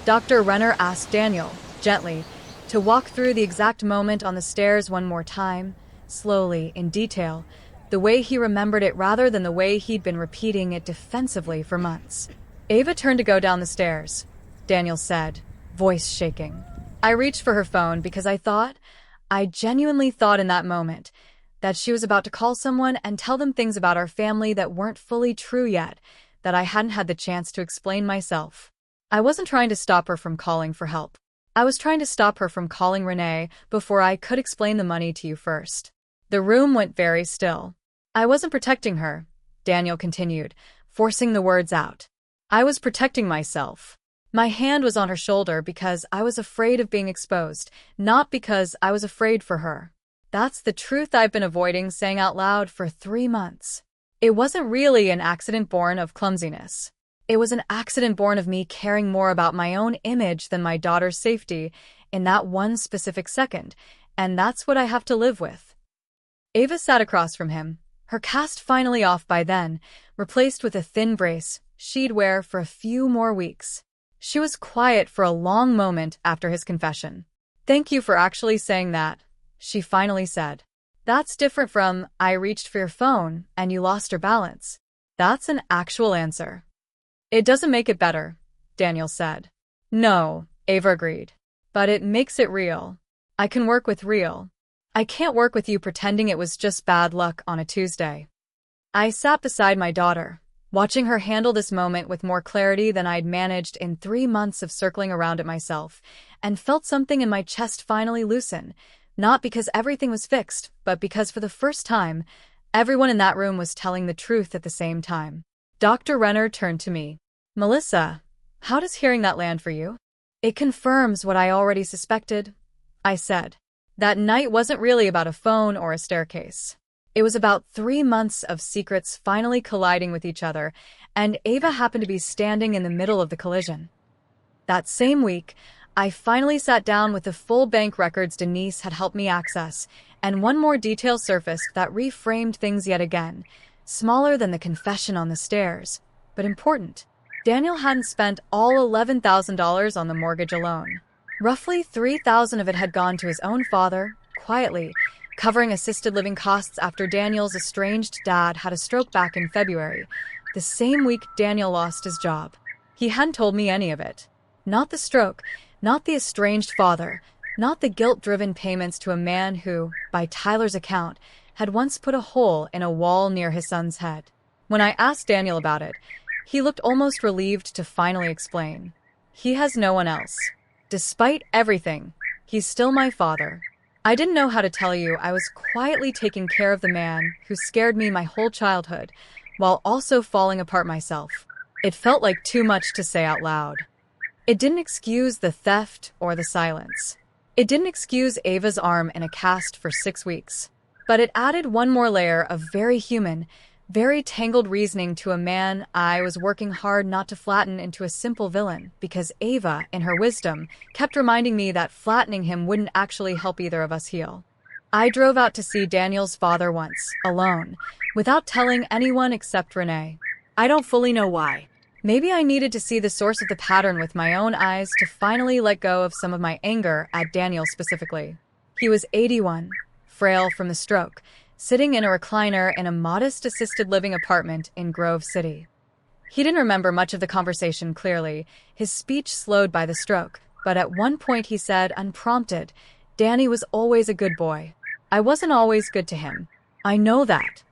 Dr. Renner asked Daniel, gently, to walk through the exact moment on the stairs one more time, slowly, in detail, the way he remembered it rather than the way he'd been repeating it defensively for months. Ava turned to go down the stairs, Daniel said, voice shaking. I reached for her phone because I genuinely thought in that moment, that she was about to call someone and tell them things about our family that weren't fully true yet, that I hadn't had the chance to explain myself. I wasn't trying to stop her from calling for help. I was trying to stop her from calling Renee before I could explain the money to you first. The room went very still. I wasn't protecting her, Daniel continued, forcing the words out. I was protecting myself. My hand was on her shoulder because I was afraid of being exposed, not because I was afraid for her. That's the truth I've been avoiding saying out loud for 3 months. It wasn't really an accident born of clumsiness. It was an accident born of me caring more about my own image than my daughter's safety in that one specific second, and that's what I have to live with. Ava sat across from him, her cast finally off by then, replaced with a thin brace she'd wear for a few more weeks. She was quiet for a long moment after his confession. Thank you for actually saying that, she finally said. That's different from, I reached for your phone and you lost your balance. That's an actual answer. It doesn't make it better, Daniel said. No, Ava agreed. But it makes it real. I can work with real. I can't work with you pretending it was just bad luck on a Tuesday. I sat beside my daughter, watching her handle this moment with more clarity than I'd managed in 3 months of circling around it myself, and felt something in my chest finally loosen. Not because everything was fixed, but because for the first time, Everyone in that room was telling the truth at the same time. Dr. Renner turned to me. Melissa, how does hearing that land for you? It confirms what I already suspected, I said. That night wasn't really about a phone or a staircase. It was about 3 months of secrets finally colliding with each other, and Ava happened to be standing in the middle of the collision. That same week, I finally sat down with the full bank records Denise had helped me access, and one more detail surfaced that reframed things yet again, smaller than the confession on the stairs, but important. Daniel hadn't spent all $11,000 on the mortgage alone. Roughly $3,000 of it had gone to his own father, quietly, covering assisted living costs after Daniel's estranged dad had a stroke back in February, the same week Daniel lost his job. He hadn't told me any of it. Not the stroke, not the estranged father, not the guilt-driven payments to a man who, by Tyler's account, had once put a hole in a wall near his son's head. When I asked Daniel about it, he looked almost relieved to finally explain. He has no one else. Despite everything, he's still my father. I didn't know how to tell you I was quietly taking care of the man who scared me my whole childhood, while also falling apart myself. It felt like too much to say out loud. It didn't excuse the theft or the silence. It didn't excuse Ava's arm in a cast for 6 weeks. But it added one more layer of very human, very tangled reasoning to a man I was working hard not to flatten into a simple villain, because Ava, in her wisdom, kept reminding me that flattening him wouldn't actually help either of us heal. I drove out to see Daniel's father once, alone, without telling anyone except Renee. I don't fully know why. Maybe I needed to see the source of the pattern with my own eyes to finally let go of some of my anger at Daniel specifically. He was 81, frail from the stroke, sitting in a recliner in a modest assisted living apartment in Grove City. He didn't remember much of the conversation clearly, his speech slowed by the stroke, but at one point he said, unprompted, Danny was always a good boy. I wasn't always good to him. I know that.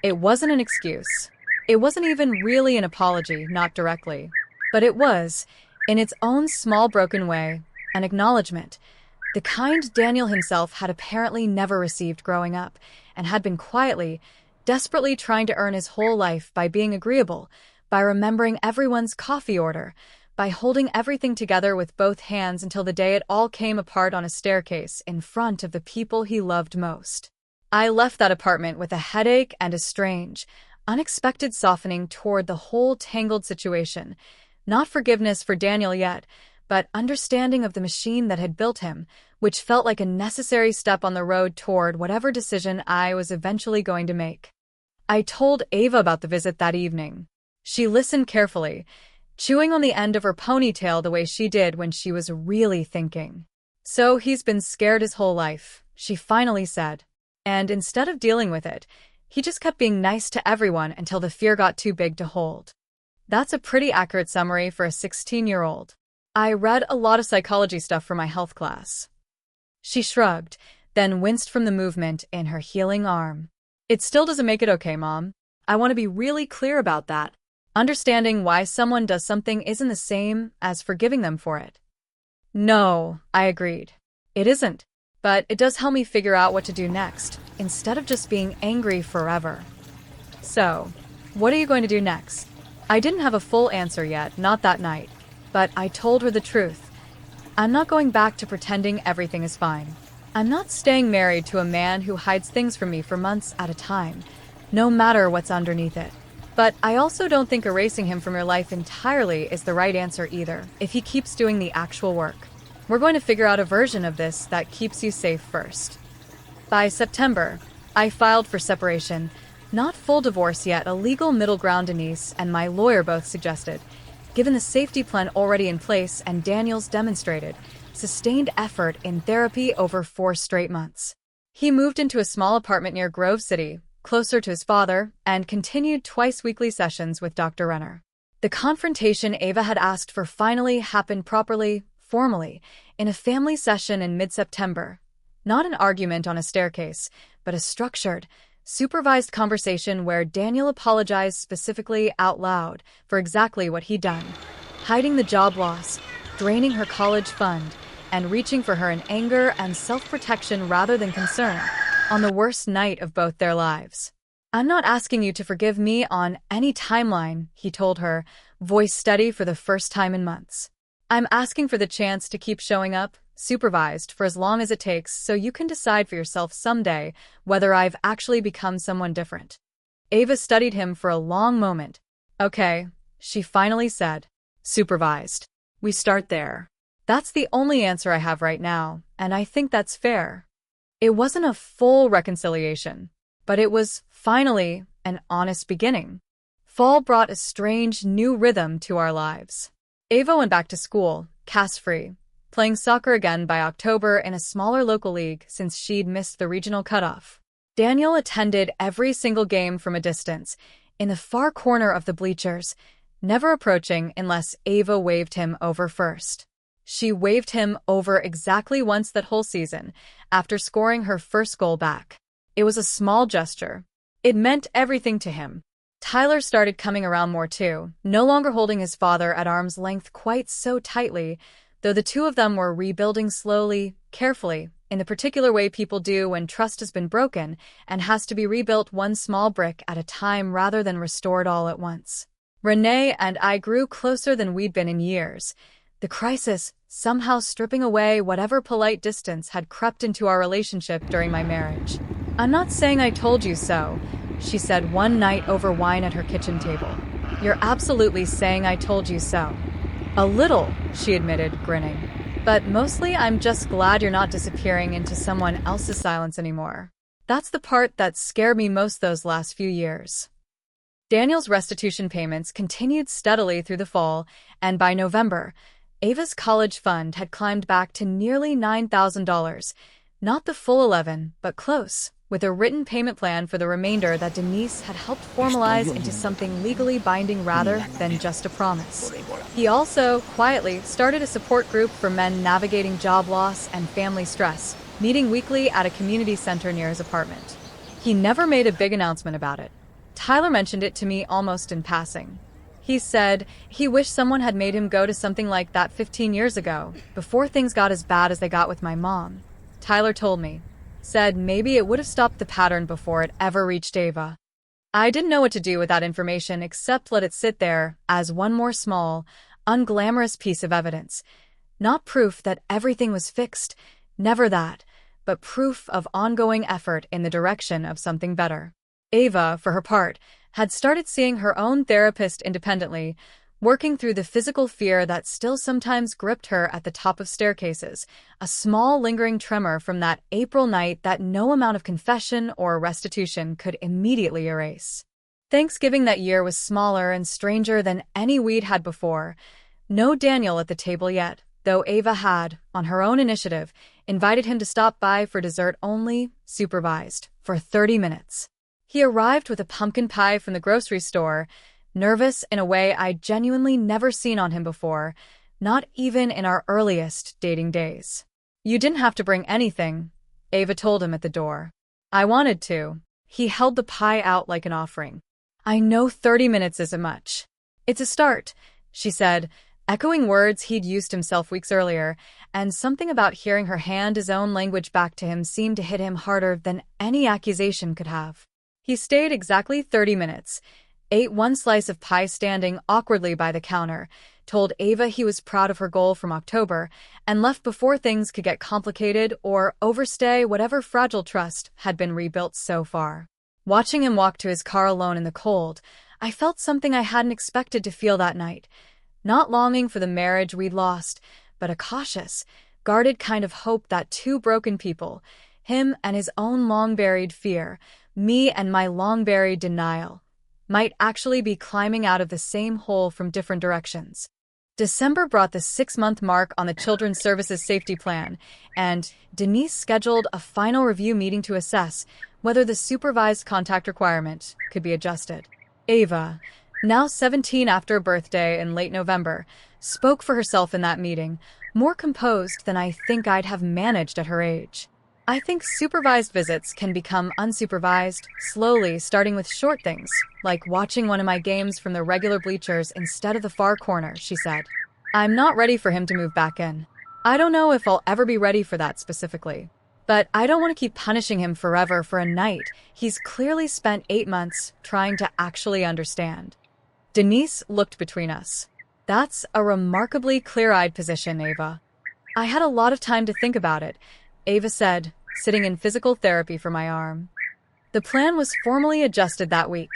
It wasn't an excuse. It wasn't even really an apology, not directly. But it was, in its own small broken way, an acknowledgement. The kind Daniel himself had apparently never received growing up, and had been quietly, desperately trying to earn his whole life by being agreeable, by remembering everyone's coffee order, by holding everything together with both hands until the day it all came apart on a staircase in front of the people he loved most. I left that apartment with a headache and a strange, unexpected softening toward the whole tangled situation. Not forgiveness for Daniel yet, but understanding of the machine that had built him, which felt like a necessary step on the road toward whatever decision I was eventually going to make. I told Ava about the visit that evening. She listened carefully, chewing on the end of her ponytail the way she did when she was really thinking. So he's been scared his whole life, she finally said. And instead of dealing with it, he just kept being nice to everyone until the fear got too big to hold. That's a pretty accurate summary for a 16-year-old. I read a lot of psychology stuff for my health class. She shrugged, then winced from the movement in her healing arm. It still doesn't make it okay, Mom. I want to be really clear about that. Understanding why someone does something isn't the same as forgiving them for it. No, I agreed. It isn't. But it does help me figure out what to do next, instead of just being angry forever. So, what are you going to do next? I didn't have a full answer yet, not that night. But I told her the truth. I'm not going back to pretending everything is fine. I'm not staying married to a man who hides things from me for months at a time, no matter what's underneath it. But I also don't think erasing him from your life entirely is the right answer either, if he keeps doing the actual work. We're going to figure out a version of this that keeps you safe first. By September, I filed for separation. Not full divorce yet, a legal middle ground Denise and my lawyer both suggested. Given the safety plan already in place and Daniel's demonstrated sustained effort in therapy over 4 straight months. He moved into a small apartment near Grove City, closer to his father, and continued twice-weekly sessions with Dr. Renner. The confrontation Ava had asked for finally happened properly, formally, in a family session in mid-September. Not an argument on a staircase, but a structured, supervised conversation where Daniel apologized specifically out loud for exactly what he'd done, hiding the job loss, draining her college fund, and reaching for her in anger and self-protection rather than concern, on the worst night of both their lives. I'm not asking you to forgive me on any timeline, he told her, voice steady for the first time in months. I'm asking for the chance to keep showing up, supervised, for as long as it takes so you can decide for yourself someday whether I've actually become someone different. Ava studied him for a long moment. Okay, she finally said. Supervised. We start there. That's the only answer I have right now, and I think that's fair. It wasn't a full reconciliation, but it was, finally, an honest beginning. Fall brought a strange new rhythm to our lives. Ava went back to school, cast-free, playing soccer again by October in a smaller local league since she'd missed the regional cutoff. Daniel attended every single game from a distance, in the far corner of the bleachers, never approaching unless Ava waved him over first. She waved him over exactly once that whole season, after scoring her first goal back. It was a small gesture. It meant everything to him. Tyler started coming around more too, no longer holding his father at arm's length quite so tightly, though the two of them were rebuilding slowly, carefully, in the particular way people do when trust has been broken and has to be rebuilt one small brick at a time rather than restored all at once. Renee and I grew closer than we'd been in years, the crisis somehow stripping away whatever polite distance had crept into our relationship during my marriage. I'm not saying I told you so, she said one night over wine at her kitchen table. You're absolutely saying I told you so. A little, she admitted, grinning. But mostly I'm just glad you're not disappearing into someone else's silence anymore. That's the part that scared me most those last few years. Daniel's restitution payments continued steadily through the fall, and by November, Ava's college fund had climbed back to nearly $9,000. Not the full 11, but close, with a written payment plan for the remainder that Denise had helped formalize into something legally binding rather than just a promise. He also, quietly, started a support group for men navigating job loss and family stress, meeting weekly at a community center near his apartment. He never made a big announcement about it. Tyler mentioned it to me almost in passing. He said he wished someone had made him go to something like that 15 years ago, before things got as bad as they got with my mom. Tyler told me. Said maybe it would have stopped the pattern before it ever reached Ava. I didn't know what to do with that information except let it sit there as one more small, unglamorous piece of evidence. Not proof that everything was fixed, never that, but proof of ongoing effort in the direction of something better. Ava, for her part, had started seeing her own therapist independently, working through the physical fear that still sometimes gripped her at the top of staircases, a small lingering tremor from that April night that no amount of confession or restitution could immediately erase. Thanksgiving that year was smaller and stranger than any we'd had before. No Daniel at the table yet, though Ava had, on her own initiative, invited him to stop by for dessert only, supervised, for 30 minutes. He arrived with a pumpkin pie from the grocery store, nervous in a way I'd genuinely never seen on him before, not even in our earliest dating days. You didn't have to bring anything, Ava told him at the door. I wanted to. He held the pie out like an offering. I know 30 minutes isn't much. It's a start, she said, echoing words he'd used himself weeks earlier, and something about hearing her hand his own language back to him seemed to hit him harder than any accusation could have. He stayed exactly 30 minutes, ate one slice of pie standing awkwardly by the counter, told Ava he was proud of her goal from October, and left before things could get complicated or overstay whatever fragile trust had been rebuilt so far. Watching him walk to his car alone in the cold, I felt something I hadn't expected to feel that night. Not longing for the marriage we'd lost, but a cautious, guarded kind of hope that two broken people, him and his own long-buried fear, me and my long-buried denial, might actually be climbing out of the same hole from different directions. December brought the 6-month mark on the Children's Services Safety Plan, and Denise scheduled a final review meeting to assess whether the supervised contact requirement could be adjusted. Ava, now 17 after a birthday in late November, spoke for herself in that meeting, more composed than I think I'd have managed at her age. I think supervised visits can become unsupervised, slowly, starting with short things, like watching one of my games from the regular bleachers instead of the far corner, she said. I'm not ready for him to move back in. I don't know if I'll ever be ready for that specifically. But I don't want to keep punishing him forever for a night. He's clearly spent 8 months trying to actually understand. Denise looked between us. That's a remarkably clear-eyed position, Ava. I had a lot of time to think about it, Ava said, sitting in physical therapy for my arm. The plan was formally adjusted that week.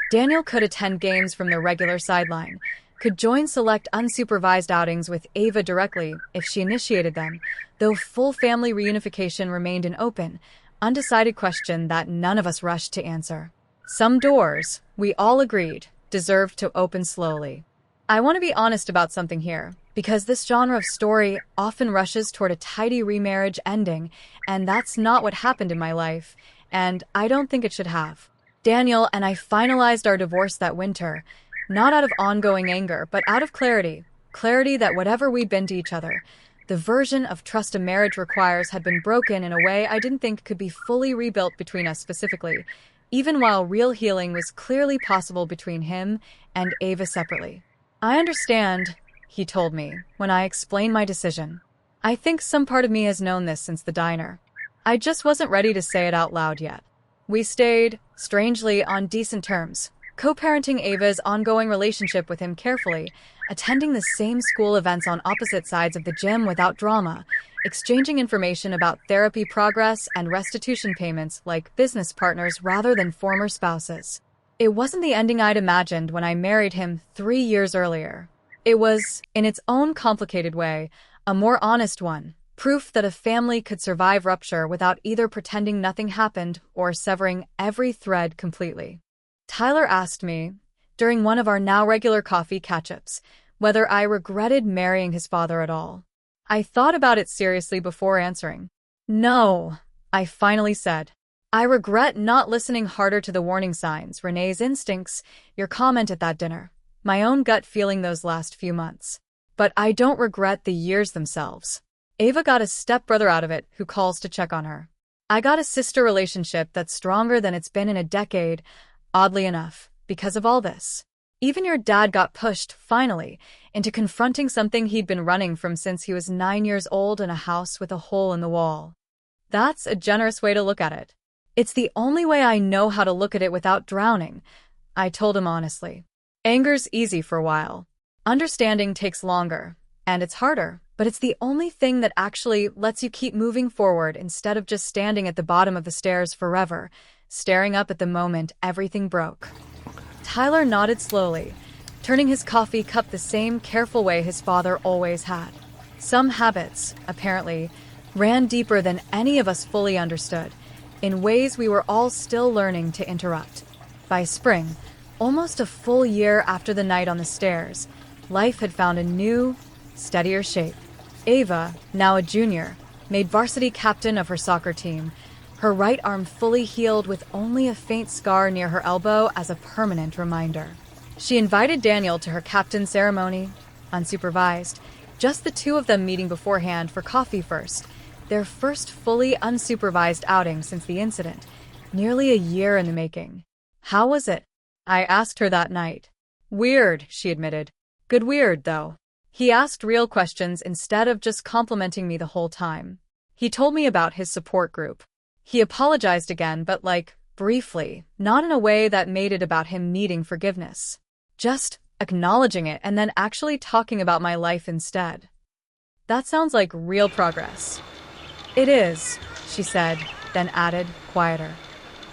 Daniel could attend games from the regular sideline, could join select unsupervised outings with Ava directly if she initiated them, though full family reunification remained an open, undecided question that none of us rushed to answer. Some doors, we all agreed, deserved to open slowly. I want to be honest about something here, because this genre of story often rushes toward a tidy remarriage ending, and that's not what happened in my life, and I don't think it should have. Daniel and I finalized our divorce that winter, not out of ongoing anger, but out of clarity. Clarity that whatever we'd been to each other, the version of trust a marriage requires had been broken in a way I didn't think could be fully rebuilt between us specifically, even while real healing was clearly possible between him and Ava separately. I understand, he told me, when I explained my decision. I think some part of me has known this since the diner. I just wasn't ready to say it out loud yet. We stayed, strangely, on decent terms, co-parenting Ava's ongoing relationship with him carefully, attending the same school events on opposite sides of the gym without drama, exchanging information about therapy progress and restitution payments like business partners rather than former spouses. It wasn't the ending I'd imagined when I married him 3 years earlier. It was, in its own complicated way, a more honest one, proof that a family could survive rupture without either pretending nothing happened or severing every thread completely. Tyler asked me, during one of our now regular coffee catch-ups, whether I regretted marrying his father at all. I thought about it seriously before answering. No, I finally said. I regret not listening harder to the warning signs, Renee's instincts, your comment at that dinner, my own gut feeling those last few months. But I don't regret the years themselves. Ava got a stepbrother out of it who calls to check on her. I got a sister relationship that's stronger than it's been in a decade, oddly enough, because of all this. Even your dad got pushed, finally, into confronting something he'd been running from since he was 9 years old in a house with a hole in the wall. That's a generous way to look at it. It's the only way I know how to look at it without drowning, I told him honestly. Anger's easy for a while. Understanding takes longer, and it's harder, but it's the only thing that actually lets you keep moving forward instead of just standing at the bottom of the stairs forever, staring up at the moment everything broke. Tyler nodded slowly, turning his coffee cup the same careful way his father always had. Some habits, apparently, ran deeper than any of us fully understood, in ways we were all still learning to interrupt. By spring, almost a full year after the night on the stairs, life had found a new, steadier shape. Ava, now a junior, made varsity captain of her soccer team, her right arm fully healed with only a faint scar near her elbow as a permanent reminder. She invited Daniel to her captain ceremony, unsupervised, just the two of them meeting beforehand for coffee first, their first fully unsupervised outing since the incident, nearly a year in the making. How was it? I asked her that night. Weird, she admitted. Good weird, though. He asked real questions instead of just complimenting me the whole time. He told me about his support group. He apologized again, but briefly, not in a way that made it about him needing forgiveness. Just acknowledging it and then actually talking about my life instead. That sounds like real progress. It is, she said, then added, quieter.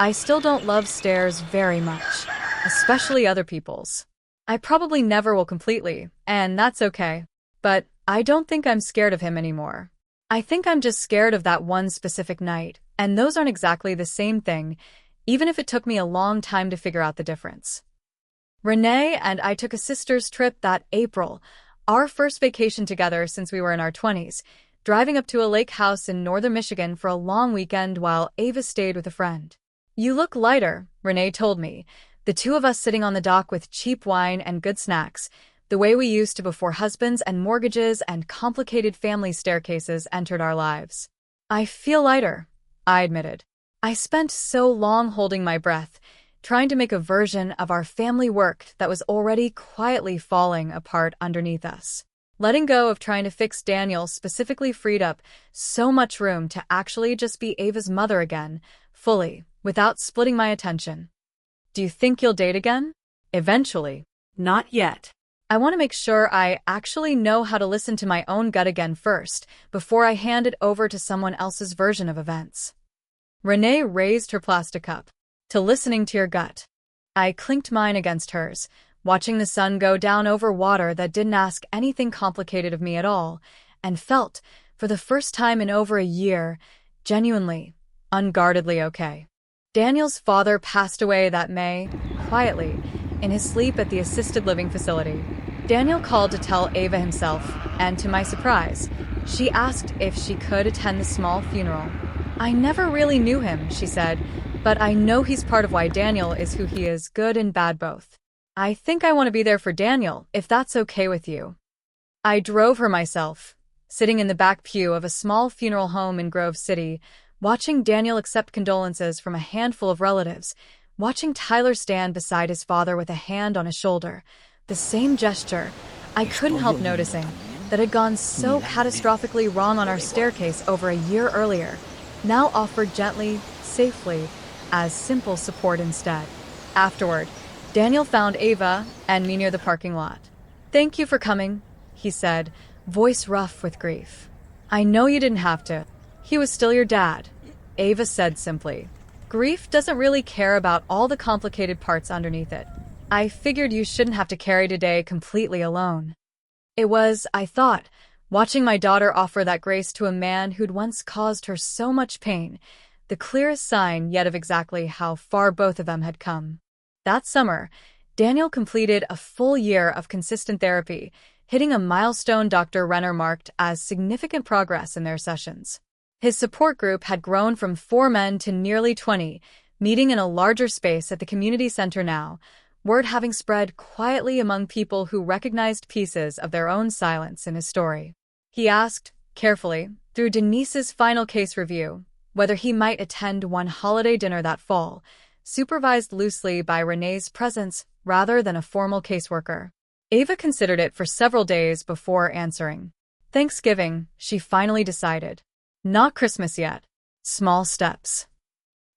I still don't love stairs very much, especially other people's. I probably never will completely, and that's okay. But I don't think I'm scared of him anymore. I think I'm just scared of that one specific night, and those aren't exactly the same thing, even if it took me a long time to figure out the difference. Renee and I took a sister's trip that April, our first vacation together since we were in our 20s, driving up to a lake house in northern Michigan for a long weekend while Ava stayed with a friend. You look lighter, Renee told me, the two of us sitting on the dock with cheap wine and good snacks, the way we used to before husbands and mortgages and complicated family staircases entered our lives. I feel lighter, I admitted. I spent so long holding my breath, trying to make a version of our family work that was already quietly falling apart underneath us. Letting go of trying to fix Daniel specifically freed up so much room to actually just be Ava's mother again, fully, without splitting my attention. Do you think you'll date again? Eventually. Not yet. I want to make sure I actually know how to listen to my own gut again first, before I hand it over to someone else's version of events. Renee raised her plastic cup. To listening to your gut. I clinked mine against hers, watching the sun go down over water that didn't ask anything complicated of me at all, and felt, for the first time in over a year, genuinely, unguardedly okay. Daniel's father passed away that May, quietly, in his sleep at the assisted living facility. Daniel called to tell Ava himself, and to my surprise, she asked if she could attend the small funeral. I never really knew him, she said, but I know he's part of why Daniel is who he is, good and bad both. I think I want to be there for Daniel, if that's okay with you. I drove her myself, sitting in the back pew of a small funeral home in Grove City, watching Daniel accept condolences from a handful of relatives, watching Tyler stand beside his father with a hand on his shoulder, the same gesture, I couldn't help noticing, that had gone so catastrophically wrong on our staircase over a year earlier, now offered gently, safely, as simple support instead. Afterward, Daniel found Ava and me near the parking lot. "Thank you for coming," he said, voice rough with grief. "I know you didn't have to. He was still your dad," Ava said simply. "Grief doesn't really care about all the complicated parts underneath it. I figured you shouldn't have to carry today completely alone." It was, I thought, watching my daughter offer that grace to a man who'd once caused her so much pain, the clearest sign yet of exactly how far both of them had come. That summer, Daniel completed a full year of consistent therapy, hitting a milestone Dr. Renner marked as significant progress in their sessions. His support group had grown from 4 men to nearly 20, meeting in a larger space at the community center now, word having spread quietly among people who recognized pieces of their own silence in his story. He asked, carefully, through Denise's final case review, whether he might attend one holiday dinner that fall, supervised loosely by Renee's presence rather than a formal caseworker. Ava considered it for several days before answering. Thanksgiving, she finally decided. Not Christmas yet. Small steps.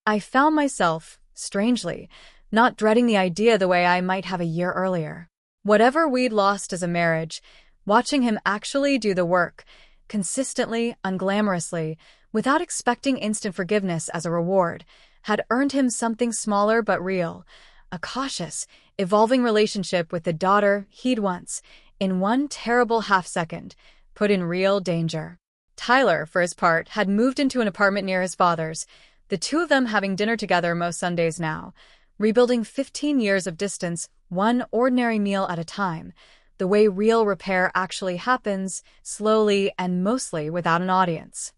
I found myself, strangely, not dreading the idea the way I might have a year earlier. Whatever we'd lost as a marriage, watching him actually do the work, consistently, unglamorously, without expecting instant forgiveness as a reward, had earned him something smaller but real, a cautious, evolving relationship with the daughter he'd once, in one terrible half-second, put in real danger. Tyler, for his part, had moved into an apartment near his father's, the two of them having dinner together most Sundays now, rebuilding 15 years of distance, one ordinary meal at a time, the way real repair actually happens, slowly and mostly without an audience.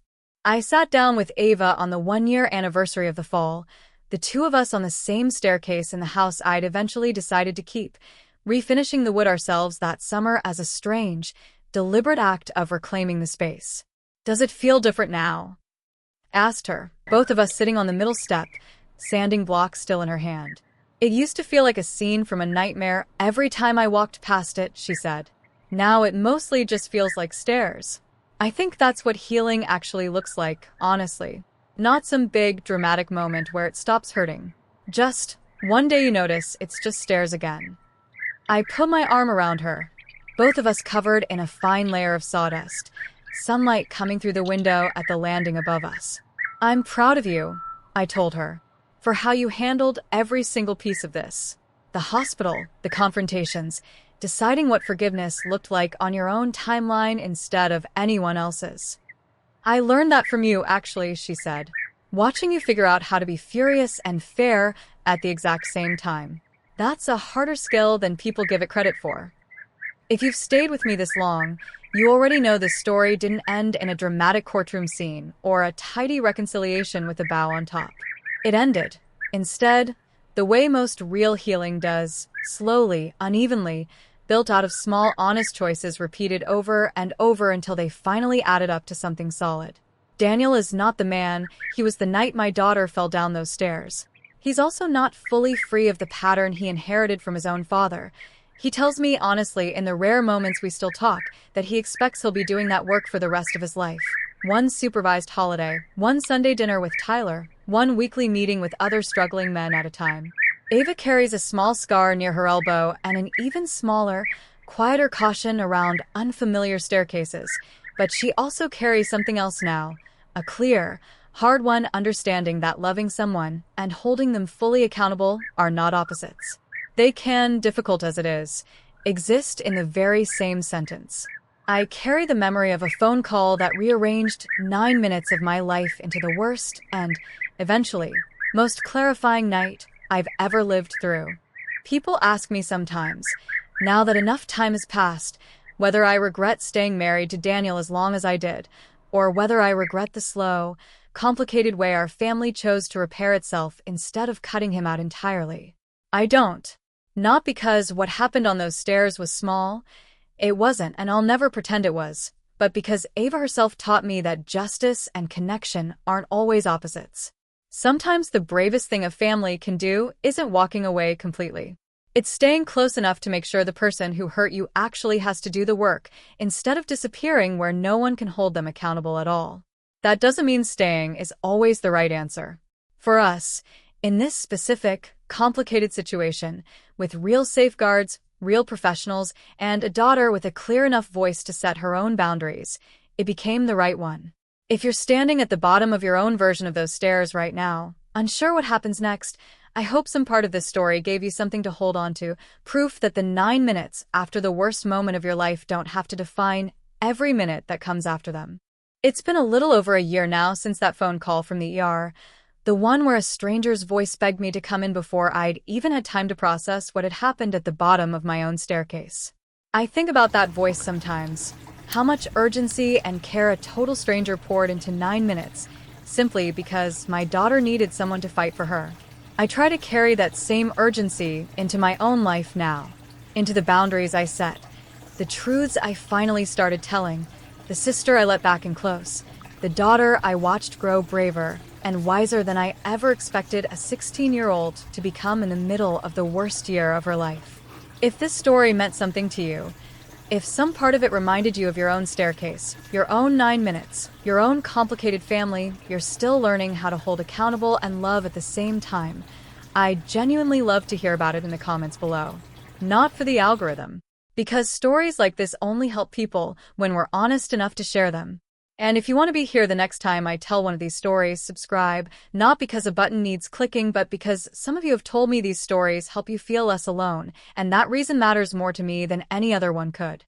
I sat down with Ava on the 1-year anniversary of the fall, the two of us on the same staircase in the house I'd eventually decided to keep, refinishing the wood ourselves that summer as a strange, deliberate act of reclaiming the space. "Does it feel different now?" asked her, both of us sitting on the middle step, sanding block still in her hand. "It used to feel like a scene from a nightmare every time I walked past it," she said. "Now it mostly just feels like stairs." I think that's what healing actually looks like, honestly. Not some big, dramatic moment where it stops hurting. Just, one day you notice it's just stairs again. I put my arm around her, both of us covered in a fine layer of sawdust, sunlight coming through the window at the landing above us. "I'm proud of you," I told her, "for how you handled every single piece of this. The hospital, the confrontations, deciding what forgiveness looked like on your own timeline instead of anyone else's." "I learned that from you, actually," she said. "Watching you figure out how to be furious and fair at the exact same time. That's a harder skill than people give it credit for. If you've stayed with me this long, you already know this story didn't end in a dramatic courtroom scene or a tidy reconciliation with a bow on top. It ended, instead, the way most real healing does, slowly, unevenly, built out of small, honest choices repeated over and over until they finally added up to something solid. Daniel is not the man he was the night my daughter fell down those stairs. He's also not fully free of the pattern he inherited from his own father. He tells me honestly in the rare moments we still talk that he expects he'll be doing that work for the rest of his life. One supervised holiday, one Sunday dinner with Tyler, one weekly meeting with other struggling men at a time. Ava carries a small scar near her elbow and an even smaller, quieter caution around unfamiliar staircases, but she also carries something else now, a clear, hard-won understanding that loving someone and holding them fully accountable are not opposites. They can, difficult as it is, exist in the very same sentence. I carry the memory of a phone call that rearranged 9 minutes of my life into the worst and, eventually, most clarifying night I've ever lived through. People ask me sometimes, now that enough time has passed, whether I regret staying married to Daniel as long as I did, or whether I regret the slow, complicated way our family chose to repair itself instead of cutting him out entirely. I don't. Not because what happened on those stairs was small. It wasn't, and I'll never pretend it was. But because Ava herself taught me that justice and connection aren't always opposites. Sometimes the bravest thing a family can do isn't walking away completely. It's staying close enough to make sure the person who hurt you actually has to do the work, instead of disappearing where no one can hold them accountable at all. That doesn't mean staying is always the right answer. For us, in this specific, complicated situation, with real safeguards, real professionals, and a daughter with a clear enough voice to set her own boundaries, it became the right one. If you're standing at the bottom of your own version of those stairs right now, unsure what happens next, I hope some part of this story gave you something to hold on to, proof that the 9 minutes after the worst moment of your life don't have to define every minute that comes after them. It's been a little over a year now since that phone call from the ER, the one where a stranger's voice begged me to come in before I'd even had time to process what had happened at the bottom of my own staircase. I think about that voice sometimes, how much urgency and care a total stranger poured into 9 minutes, simply because my daughter needed someone to fight for her. I try to carry that same urgency into my own life now, into the boundaries I set, the truths I finally started telling, the sister I let back in close, the daughter I watched grow braver and wiser than I ever expected a 16-year-old to become in the middle of the worst year of her life. If this story meant something to you, if some part of it reminded you of your own staircase, your own 9 minutes, your own complicated family you're still learning how to hold accountable and love at the same time, I'd genuinely love to hear about it in the comments below. Not for the algorithm, because stories like this only help people when we're honest enough to share them. And if you want to be here the next time I tell one of these stories, subscribe, not because a button needs clicking, but because some of you have told me these stories help you feel less alone, and that reason matters more to me than any other one could.